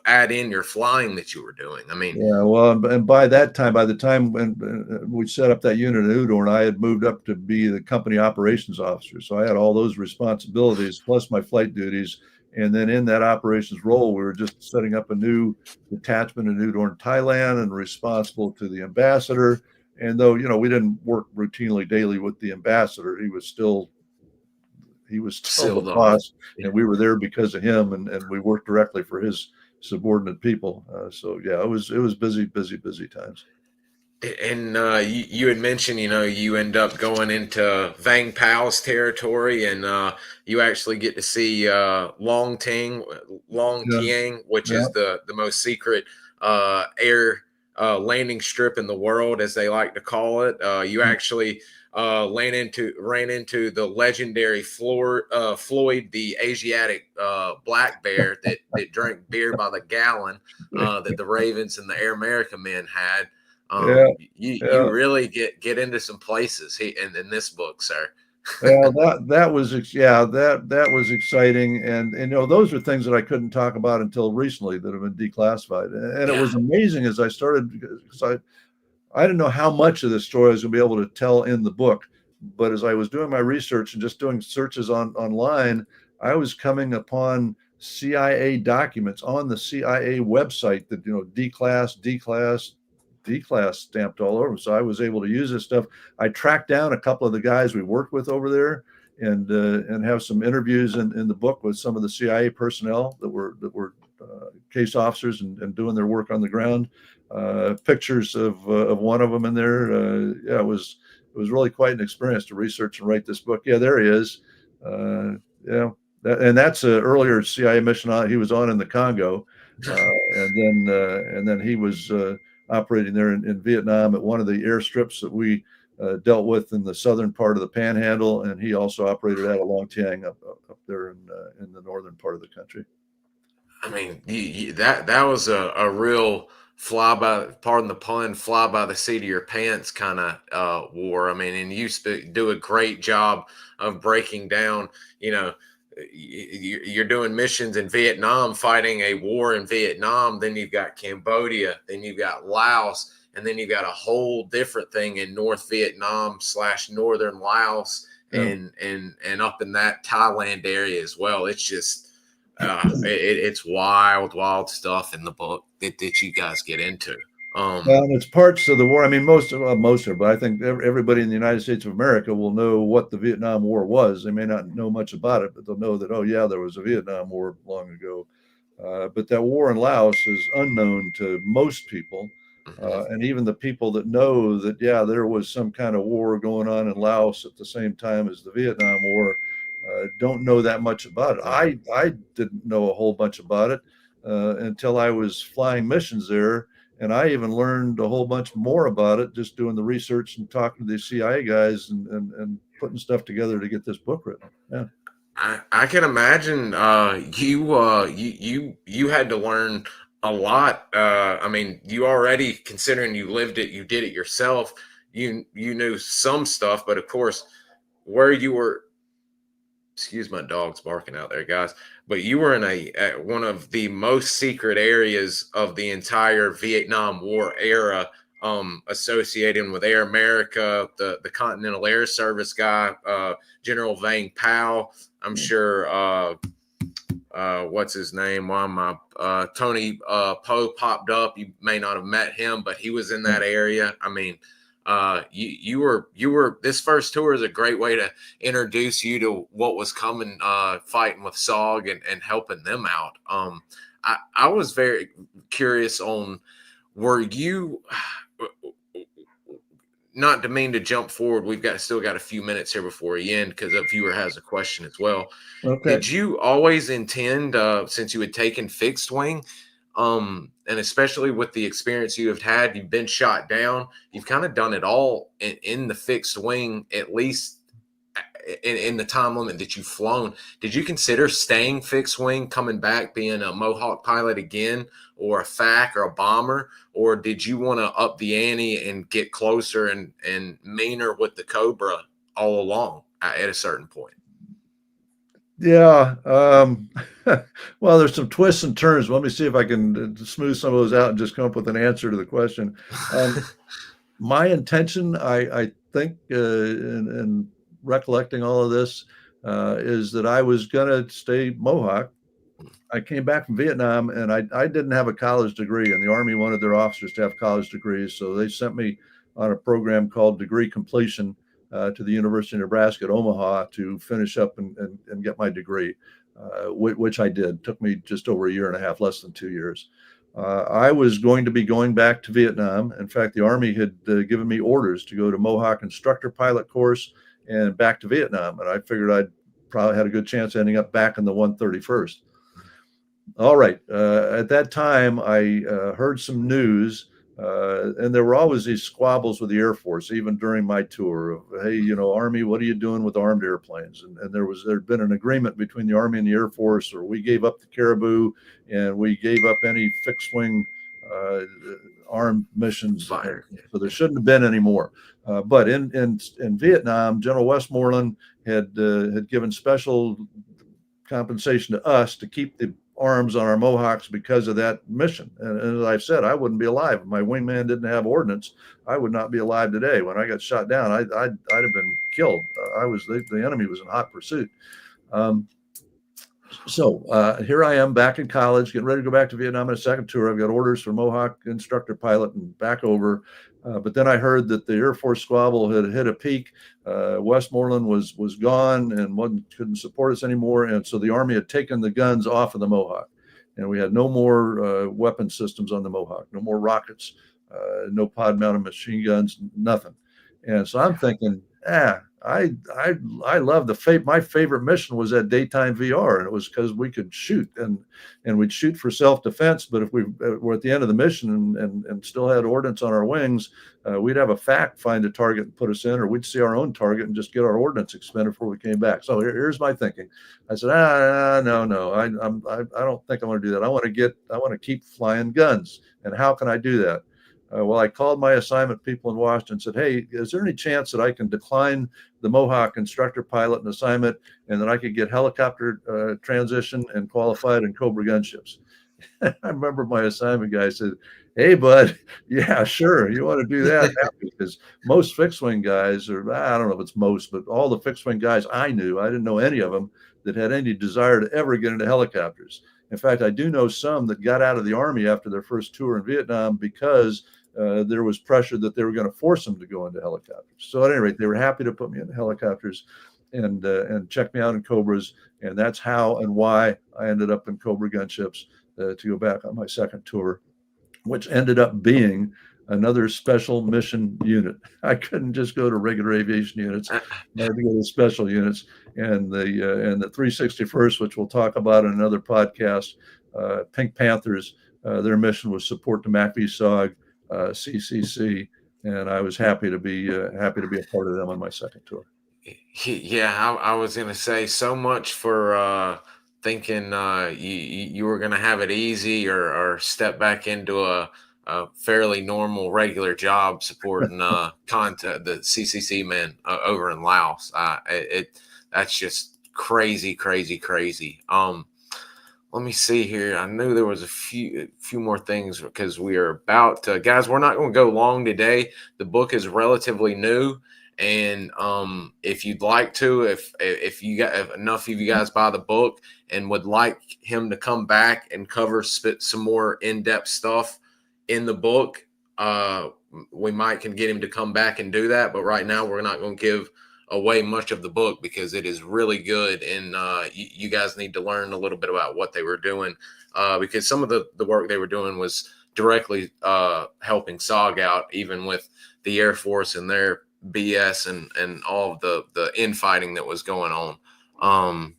Speaker 1: Add in your flying that you were doing. I mean,
Speaker 2: yeah, well, and by the time when we set up that unit in Udorn, I had moved up to be the company operations officer. So I had all those responsibilities plus my flight duties. And then in that operations role, we were just setting up a new detachment in Udorn, Thailand, and responsible to the ambassador. And though, we didn't work routinely daily with the ambassador, he was still the boss, and we were there because of him, and we worked directly for his subordinate people. So yeah, it was busy times.
Speaker 1: And you had mentioned, you end up going into Vang Pao's territory, and you actually get to see Long Tieng, which is the most secret air landing strip in the world, as they like to call it. You actually ran into the legendary Floyd, the Asiatic black bear that drank beer by the gallon that the Ravens and the Air America men had. You really get into some places in this book, sir.
Speaker 2: Well, that was exciting, and those are things that I couldn't talk about until recently that have been declassified. And it was amazing as I started, because I didn't know how much of this story I was going to be able to tell in the book, but as I was doing my research and just doing searches online, I was coming upon CIA documents on the CIA website that, D-class, D-class, D-class stamped all over. So I was able to use this stuff. I tracked down a couple of the guys we worked with over there, and have some interviews in the book with some of the CIA personnel that were case officers and doing their work on the ground. Pictures of one of them in there. Yeah, it was really quite an experience to research and write this book. Yeah, there he is. Yeah, and that's an earlier CIA mission he was on in the Congo, and then he was operating there in Vietnam at one of the airstrips that we dealt with in the southern part of the Panhandle, and he also operated out of Long Tiang up there in the northern part of the country.
Speaker 1: I mean, that was a real fly by, pardon the pun, fly by the seat of your pants kind of war. I mean, and you do a great job of breaking down, you're doing missions in Vietnam, fighting a war in Vietnam. Then you've got Cambodia, then you've got Laos, and then you've got a whole different thing in North Vietnam / northern Laos, and up in that Thailand area as well. It's just it's wild stuff in the book that you guys get into.
Speaker 2: Well, it's parts of the war. I mean, most of it, but I think everybody in the United States of America will know what the Vietnam War was. They may not know much about it, but they'll know that, oh yeah, there was a Vietnam War long ago. But that war in Laos is unknown to most people. And even the people that know that, yeah, there was some kind of war going on in Laos at the same time as the Vietnam War, don't know that much about it. I didn't know a whole bunch about it until I was flying missions there. And I even learned a whole bunch more about it just doing the research and talking to the CIA guys and putting stuff together to get this book written. Yeah.
Speaker 1: I can imagine you had to learn a lot. I mean, you already, considering you lived it, you did it yourself. You knew some stuff, but of course, where you were. Excuse my dog's barking out there, guys. But you were in one of the most secret areas of the entire Vietnam War era, associated with Air America, the Continental Air Service guy, General Vang Pao. I'm sure what's his name? Why my Tony Poe popped up. You may not have met him, but he was in that area. I mean, you were this first tour is a great way to introduce you to what was coming, fighting with SOG and helping them out. I was very curious on, were you, not to mean to jump forward, we've still got a few minutes here before we end because a viewer has a question as well.
Speaker 2: Okay.
Speaker 1: Did you always intend, since you had taken fixed wing, and especially with the experience you have had, you've been shot down, you've kind of done it all in the fixed wing, at least in the time limit that you've flown. Did you consider staying fixed wing, coming back, being a Mohawk pilot again, or a FAC or a bomber? Or did you want to up the ante and get closer and meaner with the Cobra all along at a certain point?
Speaker 2: Yeah. Well, there's some twists and turns. Let me see if I can smooth some of those out and just come up with an answer to the question. My intention, I think, in recollecting all of this, is that I was going to stay Mohawk. I came back from Vietnam, and I didn't have a college degree, and the Army wanted their officers to have college degrees. So they sent me on a program called Degree Completion to the University of Nebraska at Omaha to finish up and get my degree, which I did. It took me just over a year and a half, less than 2 years. I was going to be going back to Vietnam. In fact, the Army had given me orders to go to Mohawk instructor pilot course and back to Vietnam. And I figured I'd probably had a good chance of ending up back in the 131st. All right. At that time, I heard some news, and there were always these squabbles with the Air Force, even during my tour of, hey, Army, what are you doing with armed airplanes? And there'd been an agreement between the Army and the Air Force, or we gave up the Caribou and we gave up any fixed wing armed missions. So there shouldn't have been any more. But in Vietnam, General Westmoreland had given special compensation to us to keep the arms on our Mohawks because of that mission. And as I've said, I wouldn't be alive. If my wingman didn't have ordnance, I would not be alive today. When I got shot down, I'd have been killed. The enemy was in hot pursuit. So here I am back in college, getting ready to go back to Vietnam on a second tour. I've got orders for Mohawk instructor pilot and back over. But then I heard that the Air Force squabble had hit a peak. Westmoreland was gone and couldn't support us anymore. And so the Army had taken the guns off of the Mohawk. And we had no more weapon systems on the Mohawk, no more rockets, no pod mounted machine guns, nothing. And so I'm thinking, I love my favorite mission was that daytime VR, and it was because we could shoot and we'd shoot for self-defense. But if we were at the end of the mission and still had ordnance on our wings, we'd have a FAC find a target and put us in, or we'd see our own target and just get our ordnance expended before we came back. So here's my thinking. I said, no, I don't think I want to do that. I want to keep flying guns. And how can I do that? Well, I called my assignment people in Washington and said, hey, is there any chance that I can decline the Mohawk instructor pilot and assignment and that I could get helicopter transition and qualified in Cobra gunships? I remember my assignment guy said, hey, bud, yeah, sure. You want to do that? Because most fixed wing guys, or I don't know if it's most, but all the fixed wing guys I knew, I didn't know any of them that had any desire to ever get into helicopters. In fact, I do know some that got out of the Army after their first tour in Vietnam because there was pressure that they were going to force them to go into helicopters. So at any rate, they were happy to put me in helicopters and check me out in Cobras. And that's how and why I ended up in Cobra gunships to go back on my second tour, which ended up being another special mission unit. I couldn't just go to regular aviation units. I had to go to special units. And the 361st, which we'll talk about in another podcast, Pink Panthers, their mission was support the MACV-SOG, CCC, and I was happy to be a part of them on my second tour.
Speaker 1: Yeah, I was gonna say so much for thinking you were gonna have it easy or step back into a fairly normal regular job supporting content the CCC men over in Laos. That's just crazy. Let me see here. I knew there was a few more things because we are about to, guys, we're not going to go long today. The book is relatively new. And if you'd like to, if enough of you guys buy the book and would like him to come back and cover some more in-depth stuff in the book, we can get him to come back and do that. But right now we're not going to give away much of the book because it is really good, and you guys need to learn a little bit about what they were doing because some of the work they were doing was directly helping SOG out, even with the Air Force and their BS and all of the infighting that was going on.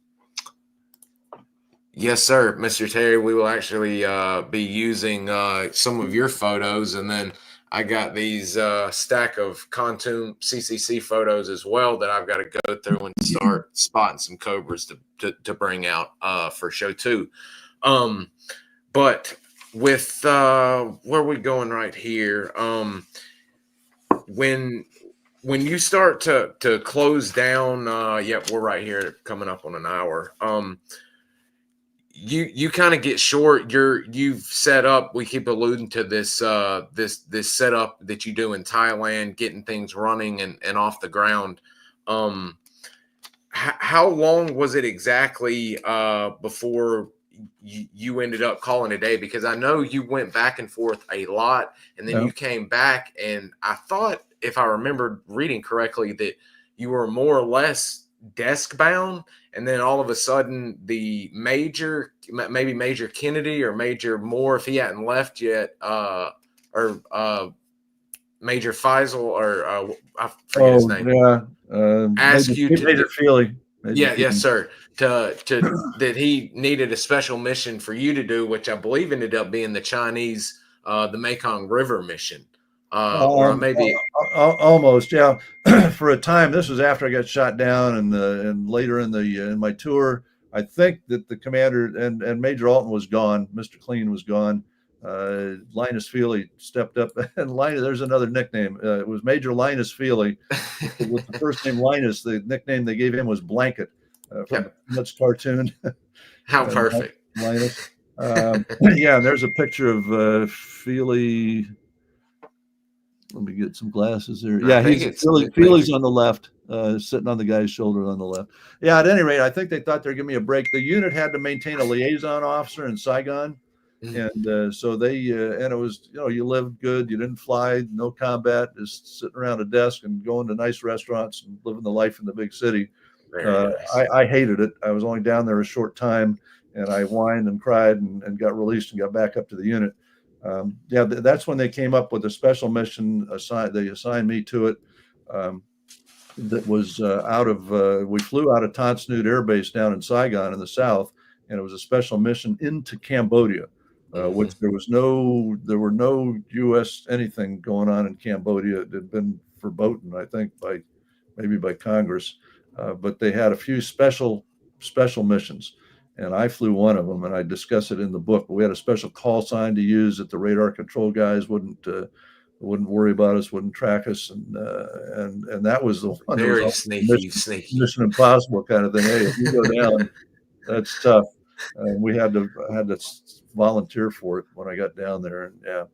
Speaker 1: Yes, sir, Mr. Terry, we will actually be using some of your photos, and then I got these stack of Contoon CCC photos as well that I've got to go through and start spotting some Cobras to bring out for show 2. But with where are we going right here? When you start to close down, we're right here coming up on an hour. You kind of get short. You've set up. We keep alluding to this this setup that you do in Thailand, getting things running and off the ground. How long was it exactly before you ended up calling it a day? Because I know you went back and forth a lot, and then you came back, and I thought, if I remember reading correctly, that you were more or less desk bound, and then all of a sudden the Major Kennedy or Major Moore, if he hadn't left yet, or Major Faisal, or I forget his name. Ask you to
Speaker 2: Major Feely.
Speaker 1: Yes, sir. That he needed a special mission for you to do, which I believe ended up being the Chinese, the Mekong River mission. Or maybe
Speaker 2: almost, yeah. For a time, this was after I got shot down, and later in my tour, I think that the commander and Major Alton was gone. Mr. Clean was gone. Linus Feely stepped up, and there's another nickname. It was Major Linus Feely. With the first name Linus, the nickname they gave him was Blanket from the Peanuts cartoon.
Speaker 1: How perfect,
Speaker 2: Linus. Yeah, there's a picture of Feely. let me get some glasses there.
Speaker 1: I
Speaker 2: Yeah,
Speaker 1: think
Speaker 2: he's
Speaker 1: it's
Speaker 2: Feely's on the left, sitting on the guy's shoulder on the left. Yeah, at any rate, I think they thought they'd give me a break. The unit had to maintain a liaison officer in Saigon. And so and it was, you lived good, you didn't fly, no combat, just sitting around a desk and going to nice restaurants and living the life in the big city.
Speaker 1: very nice.
Speaker 2: I hated it. I was only down there a short time, and I whined and cried and got released and got back up to the unit. Yeah, that's when they came up with a special mission assigned. They assigned me to it. That was we flew out of Tan Son Nhut Air Base down in Saigon in the south, and it was a special mission into Cambodia, which there were no U.S. anything going on in Cambodia. It had been verboten, I think, by Congress, but they had a few special missions, and I flew one of them, and I discuss it in the book. We had a special call sign to use that the radar control guys wouldn't worry about us, wouldn't track us, and that was the one.
Speaker 1: Very sneaky.
Speaker 2: Mission Impossible kind of thing. Hey, if you go down, that's tough. And we had to volunteer for it when I got down there, and yeah.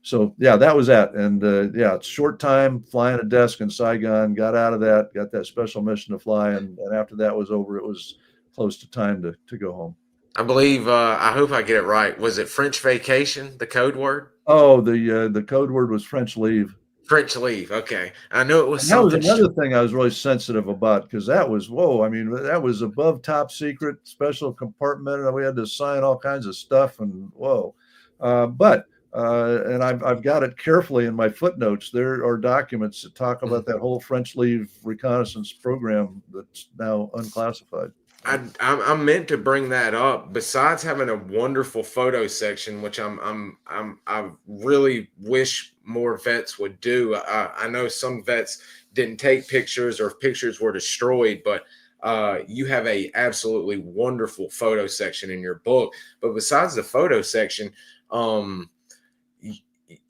Speaker 2: So yeah, that was that, and yeah, short time flying a desk in Saigon. Got out of that, got that special mission to fly, and after that was over, it was close to time to go home.
Speaker 1: I believe, I hope I get it right. Was it French vacation, the code word?
Speaker 2: Oh, the code word was French leave.
Speaker 1: French leave. Okay. I knew it was
Speaker 2: And
Speaker 1: something.
Speaker 2: that was another thing I was really sensitive about, because that was, whoa, I mean, that was above top secret, special compartment, and we had to sign all kinds of stuff, and whoa. And I've got it carefully in my footnotes. There are documents that talk about that whole French leave reconnaissance program that's now unclassified.
Speaker 1: I meant to bring that up. Besides having a wonderful photo section, which I really wish more vets would do. I know some vets didn't take pictures, or pictures were destroyed, but you have a absolutely wonderful photo section in your book. But besides the photo section,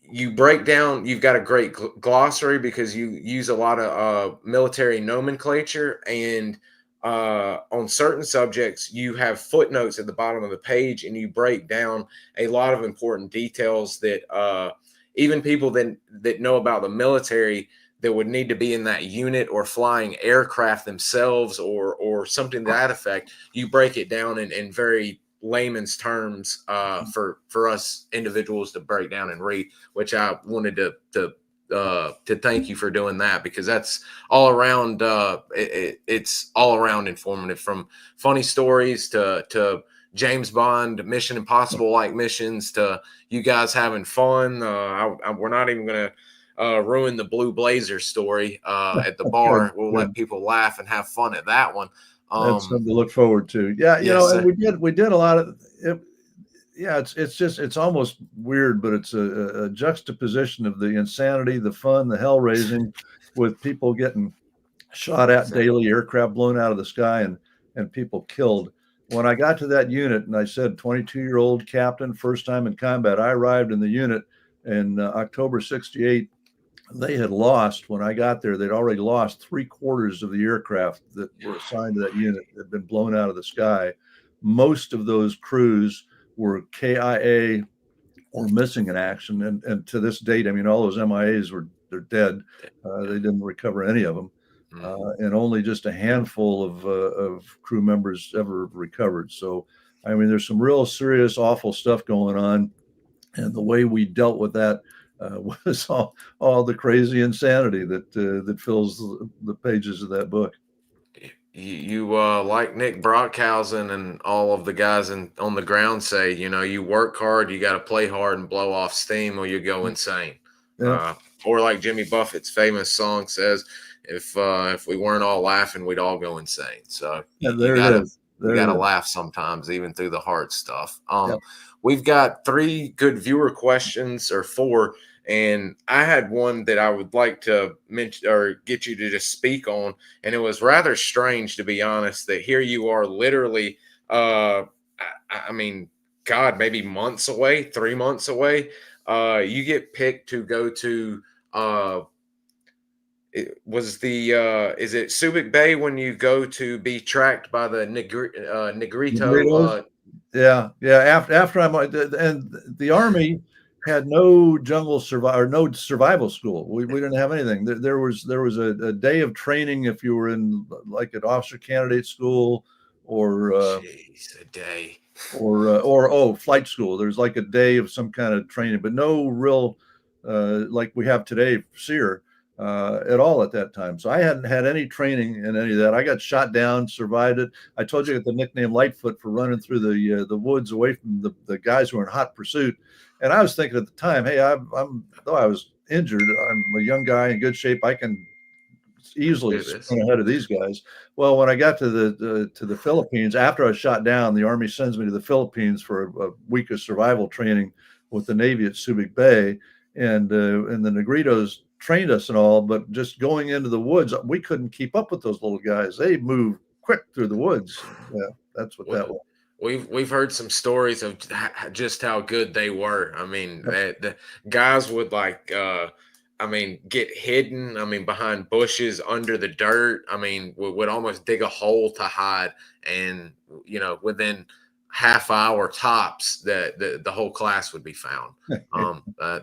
Speaker 1: you break down. You've got a great glossary, because you use a lot of military nomenclature, and on certain subjects, you have footnotes at the bottom of the page, and you break down a lot of important details that even people that know about the military that would need to be in that unit or flying aircraft themselves or something to that effect. You break it down in very layman's terms for us individuals to break down and read, which I wanted to thank you for doing that, because that's all around. It's all around informative, from funny stories to James Bond, Mission Impossible like missions, to you guys having fun. We're not even going to ruin the Blue Blazer story at the bar. We'll let people laugh and have fun at that one.
Speaker 2: That's something to look forward to. Yeah, and we did a lot of it. Yeah, it's almost weird, but it's a juxtaposition of the insanity, the fun, the hell raising, with people getting shot at daily, aircraft blown out of the sky, and people killed. When I got to that unit, and I said, 22-year-old captain, first time in combat, I arrived in the unit in October '68. They had lost, when I got there, they'd already lost 3/4 of the aircraft that were assigned to that unit had been blown out of the sky. Most of those crews were KIA or missing in action. And to this date, I mean, all those MIAs they're dead. They didn't recover any of them. And only just a handful of crew members ever recovered. So, I mean, there's some real serious, awful stuff going on. And the way we dealt with that was all the crazy insanity that fills the pages of that book.
Speaker 1: You like Nick Brockhausen and all of the guys on the ground say, you work hard, you got to play hard and blow off steam, or you go insane.
Speaker 2: Yeah.
Speaker 1: Or like Jimmy Buffett's famous song says, if we weren't all laughing, we'd all go insane. So
Speaker 2: yeah,
Speaker 1: you gotta laugh sometimes, even through the hard stuff.
Speaker 2: Yep.
Speaker 1: We've got 3 good viewer questions, or 4. And I had one that I would like to mention or get you to just speak on. And it was rather strange, to be honest, that here you are literally, I mean, God, maybe months away, 3 months away. You get picked to go to, is it Subic Bay when you go to be tracked by the Negrito?
Speaker 2: Yeah. After I'm, and the Army had no no survival school. We didn't have anything. There was a day of training if you were in like an officer candidate school or
Speaker 1: Jeez, a day.
Speaker 2: flight school. There's like a day of some kind of training, but no real like we have today, SEER, at all at that time. So I hadn't had any training in any of that. I got shot down, survived it. I told you I got the nickname Lightfoot for running through the woods away from the guys who were in hot pursuit. And I was thinking at the time, hey, though I was injured, I'm a young guy in good shape. I can easily sprint ahead of these guys. Well, when I got to the Philippines, after I was shot down, the Army sends me to the Philippines for a week of survival training with the Navy at Subic Bay, and the Negritos trained us and all, but just going into the woods, we couldn't keep up with those little guys. They moved quick through the woods. Yeah, that's what that was.
Speaker 1: We've heard some stories of just how good they were. I mean, the guys would get hidden, behind bushes, under the dirt. Would almost dig a hole to hide. And, within half hour tops, the whole class would be found.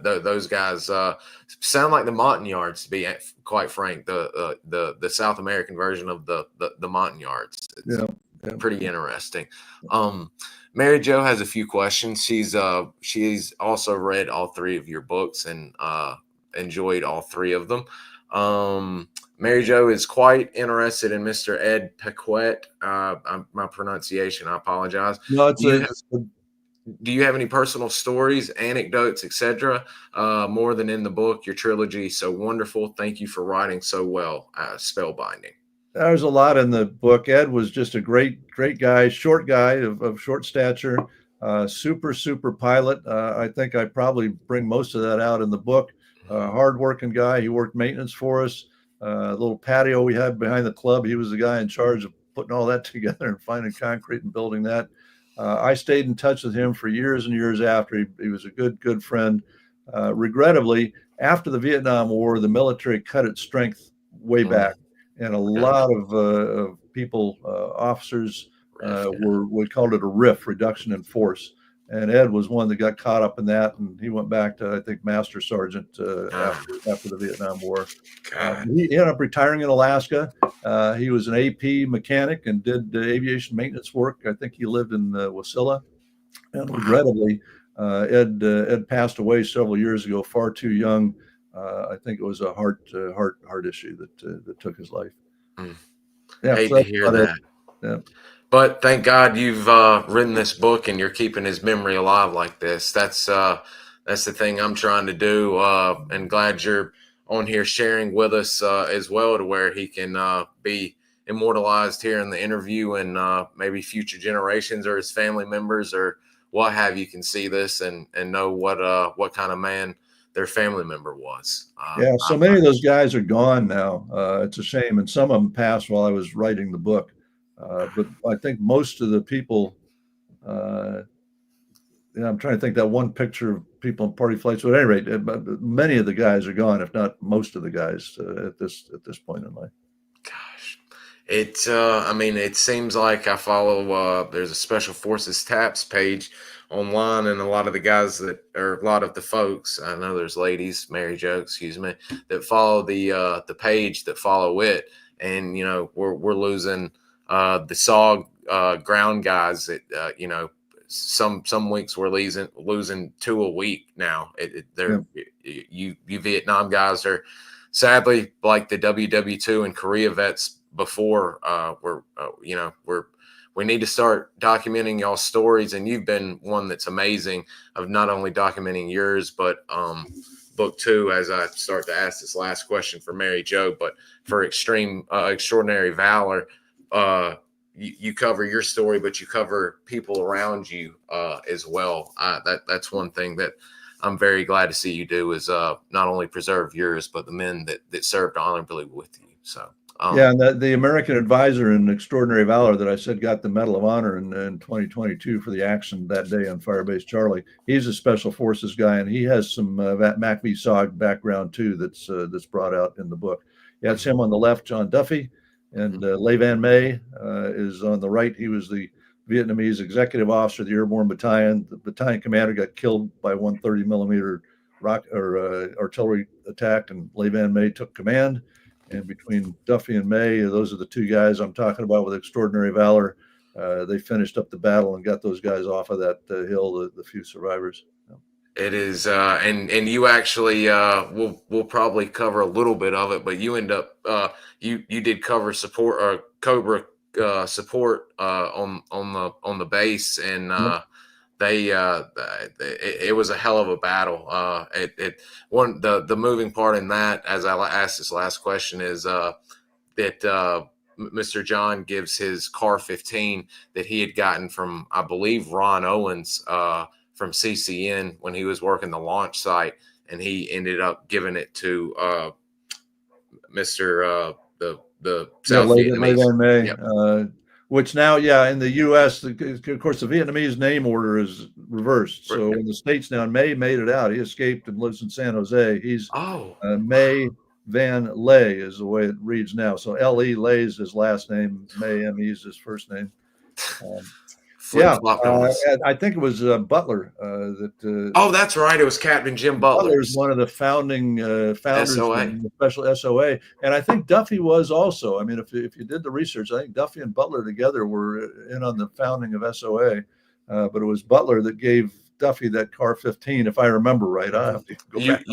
Speaker 1: Those guys sound like the Montagnards, to be quite frank, the South American version of the Montagnards. It's pretty interesting. Mary Jo has a few questions. She's also read all three of your books and enjoyed all three of them. Mary Jo is quite interested in Mr. Ed Paquette. My pronunciation, I apologize.
Speaker 2: No,
Speaker 1: do you have any personal stories, anecdotes, etc.? More than in the book, your trilogy, so wonderful. Thank you for writing so well. Spellbinding.
Speaker 2: There's a lot in the book. Ed was just a great guy, short guy of short stature, super pilot. I think I probably bring most of that out in the book. Hardworking guy. He worked maintenance for us. A little patio we had behind the club. He was the guy in charge of putting all that together and finding concrete and building that. I stayed in touch with him for years and years after. He was a good friend. Regrettably, after the Vietnam War, the military cut its strength way back. And a lot of people, officers, we called it a RIF, reduction in force. And Ed was one that got caught up in that, and he went back to, I think, Master Sergeant after the Vietnam War. He ended up retiring in Alaska. He was an AP mechanic and did aviation maintenance work. I think he lived in Wasilla. And regrettably, Ed passed away several years ago, far too young. I think it was a heart issue that took his life.
Speaker 1: Yeah, hate to hear that.
Speaker 2: Yeah.
Speaker 1: But thank God you've written this book and you're keeping his memory alive like this. That's the thing I'm trying to do. And glad you're on here sharing with us as well, to where he can be immortalized here in the interview, and maybe future generations or his family members or what have you can see this and know what kind of man their family member was.
Speaker 2: So many of those guys are gone now. It's a shame. And some of them passed while I was writing the book. But I think most of the people, I'm trying to think that one picture of people in party flights. But at any rate, many of the guys are gone, if not most of the guys at this point in life.
Speaker 1: Gosh, it seems like I follow, there's a Special Forces TAPS page online, and a lot of the guys a lot of the folks, I know there's ladies, Mary Jo, excuse me, that follow the page, that follow it. And, we're losing the SOG ground guys that, some weeks we're losing 2 a week now. You Vietnam guys are sadly like the WW2 and Korea vets before. We need to start documenting y'all's stories, and you've been one that's amazing of not only documenting yours, but book 2, as I start to ask this last question for Mary Jo, but for extraordinary valor. You cover your story, but you cover people around you as well. That's one thing that I'm very glad to see you do, is not only preserve yours, but the men that served honorably with you. So
Speaker 2: and the American advisor in extraordinary valor that I said got the Medal of Honor in 2022 for the action that day on Firebase Charlie. He's a Special Forces guy, and he has some MACV-SOG background too that's brought out in the book. Yeah, it's him on the left, John Duffy. And Le Van May is on the right. He was the Vietnamese executive officer of the Airborne Battalion. The battalion commander got killed by 130 millimeter artillery attack, and Le Van May took command. And between Duffy and May, those are the two guys I'm talking about with extraordinary valor. They finished up the battle and got those guys off of that hill, the few survivors.
Speaker 1: It is, and you actually, we'll probably cover a little bit of it, but you end up, you did cover support, Cobra support on the base, and it was a hell of a battle. The moving part in that, as I asked this last question, is that Mr. John gives his Car 15 that he had gotten from, I believe, Ron Owens from CCN when he was working the launch site, and he ended up giving it to Mr. The South Vietnamese.
Speaker 2: May,
Speaker 1: yep.
Speaker 2: Which now, in the U.S., of course, the Vietnamese name order is reversed. So in the States now, May made it out. He escaped and lives in San Jose. He's May Van Lay is the way it reads now. So L.E. Lay is his last name. May M.E. is his first name. I think it was Butler that.
Speaker 1: That's right. It was Captain Jim Butler.
Speaker 2: Butler's one of the founding founders of the Special SOA, and I think Duffy was also. I mean, if you did the research, I think Duffy and Butler together were in on the founding of SOA, but it was Butler that gave Duffy that Car 15, if I remember right. I have to go back.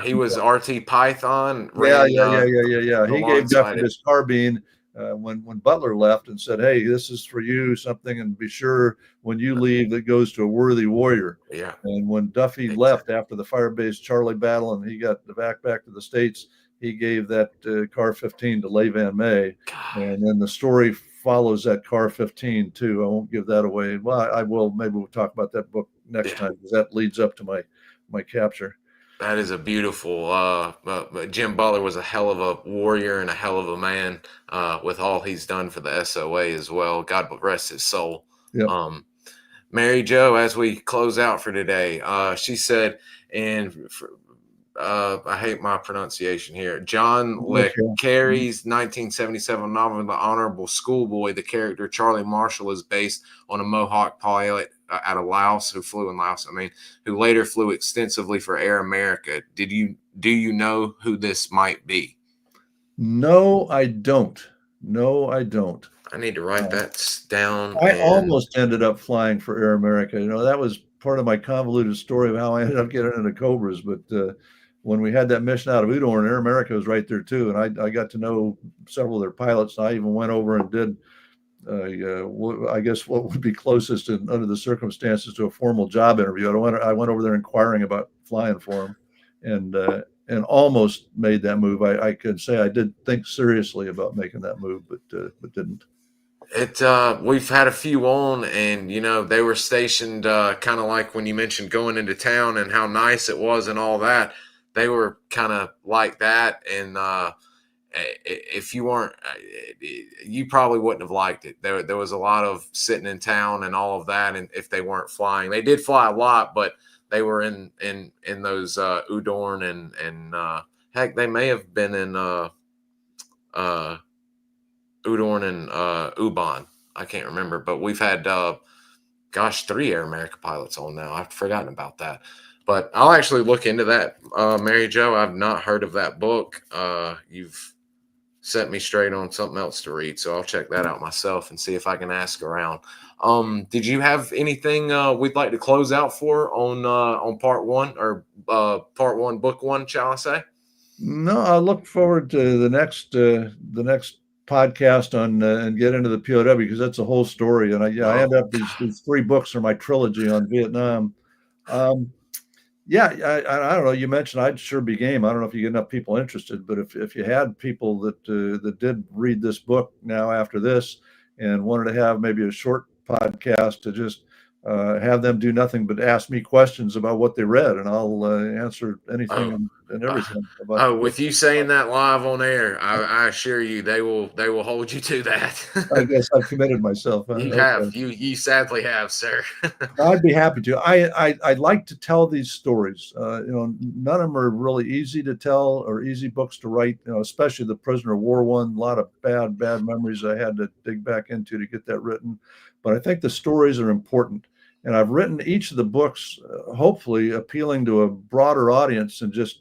Speaker 1: He was RT Python.
Speaker 2: Yeah. He gave Duffy this carbine. When Butler left and said, "Hey, this is for you, something, and be sure when you leave it goes to a worthy warrior."
Speaker 1: Yeah.
Speaker 2: And when Duffy left after the Firebase Charlie battle and he got back to the States, he gave that Car 15 to Le Van May. God. And then the story follows that Car 15 too. I won't give that away. Well, I will. Maybe we'll talk about that book next time, because that leads up to my capture.
Speaker 1: That is a beautiful. Jim Butler was a hell of a warrior and a hell of a man, with all he's done for the SOA as well. God rest his soul.
Speaker 2: Yep.
Speaker 1: Mary Jo, as we close out for today, she said, I hate my pronunciation here. John Le Carre's 1977 novel, The Honorable Schoolboy. The character Charlie Marshall is based on a Mohawk pilot out of Laos who flew in Laos. Who later flew extensively for Air America. Do you know who this might be?
Speaker 2: No, I don't.
Speaker 1: I need to write that down.
Speaker 2: I almost ended up flying for Air America. That was part of my convoluted story of how I ended up getting into Cobras. But when we had that mission out of Udorn, Air America was right there too, and I got to know several of their pilots. I even went over and did, I guess, what would be closest under the circumstances to a formal job interview. I went over there inquiring about flying for them, and almost made that move. I could say I did think seriously about making that move, but didn't.
Speaker 1: We've had a few on, and they were stationed kind of like when you mentioned going into town and how nice it was and all that. They were kind of like that, and if you weren't, you probably wouldn't have liked it. There was a lot of sitting in town and all of that, and if they weren't flying, they did fly a lot, but they were in those Udorn and heck, they may have been in Udorn and Ubon. I can't remember, but we've had 3 Air America pilots on now. I've forgotten about that. But I'll actually look into that, Mary Jo. I've not heard of that book. You've set me straight on something else to read, so I'll check that out myself and see if I can ask around. Did you have anything we'd like to close out for on part 1 or part 1, book 1, shall I say?
Speaker 2: No, I look forward to the next podcast on and get into the POW, because that's a whole story. And I end up these 3 books are my trilogy on Vietnam. I don't know. You mentioned I'd sure be game. I don't know if you get enough people interested, but if you had people that did read this book now after this and wanted to have maybe a short podcast to just have them do nothing but ask me questions about what they read, and I'll answer anything and everything.
Speaker 1: With you saying that live on air, I assure you they will hold you to that.
Speaker 2: I guess I've committed myself. Huh?
Speaker 1: You have. You sadly have, sir.
Speaker 2: I'd be happy to. I like to tell these stories. None of them are really easy to tell or easy books to write. Especially the Prisoner of War one. A lot of bad memories I had to dig back into to get that written. but I think the stories are important. And I've written each of the books, hopefully appealing to a broader audience than just,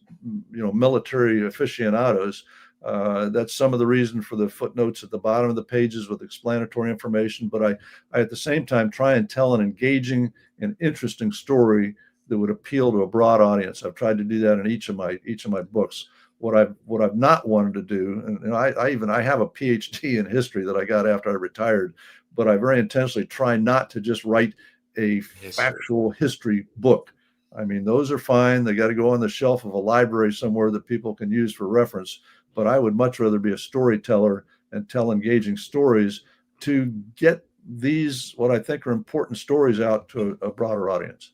Speaker 2: military aficionados. That's some of the reason for the footnotes at the bottom of the pages with explanatory information. But I at the same time try and tell an engaging and interesting story that would appeal to a broad audience. I've tried to do that in each of my books. What I've not wanted to do, and I have a PhD in history that I got after I retired, but I very intentionally try not to just write a factual history book. I mean, those are fine. They got to go on the shelf of a library somewhere that people can use for reference. But I would much rather be a storyteller and tell engaging stories to get these, what I think are important stories, out to a broader audience.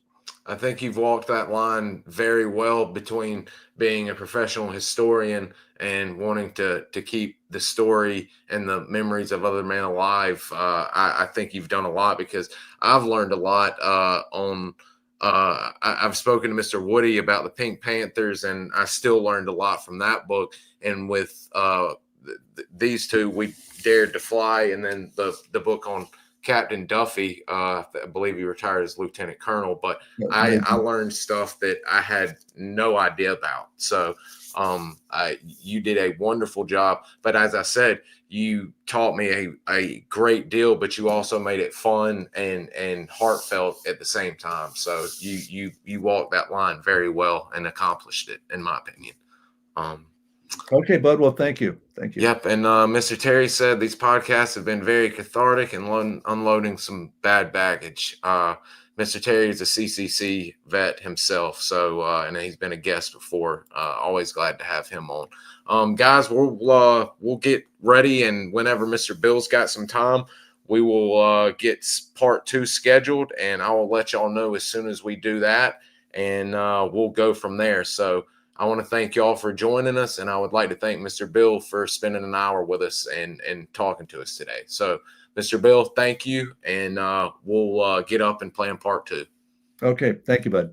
Speaker 1: I think you've walked that line very well between being a professional historian and wanting to keep the story and the memories of other men alive. I think you've done a lot, because I've learned a lot I've spoken to Mr. Woody about the Pink Panthers, and I still learned a lot from that book. And with these two, We Dared to Fly, and then the book on Captain Duffy, I believe he retired as lieutenant colonel, but I learned stuff that I had no idea about. So you did a wonderful job. But as I said, you taught me a great deal, but you also made it fun and heartfelt at the same time. So you walked that line very well and accomplished it, in my opinion.
Speaker 2: Okay, Bud. Well, thank you. Thank you.
Speaker 1: Yep. And Mr. Terry said these podcasts have been very cathartic and unloading some bad baggage. Mr. Terry is a CCC vet himself, so and he's been a guest before. Always glad to have him on. Guys, we'll get ready, and whenever Mr. Bill's got some time, we will get part 2 scheduled, and I will let y'all know as soon as we do that, and we'll go from there. So I want to thank y'all for joining us, and I would like to thank Mr. Bill for spending an hour with us and talking to us today. So, Mr. Bill, thank you, and we'll get up and plan part 2.
Speaker 2: Okay, thank you, Bud.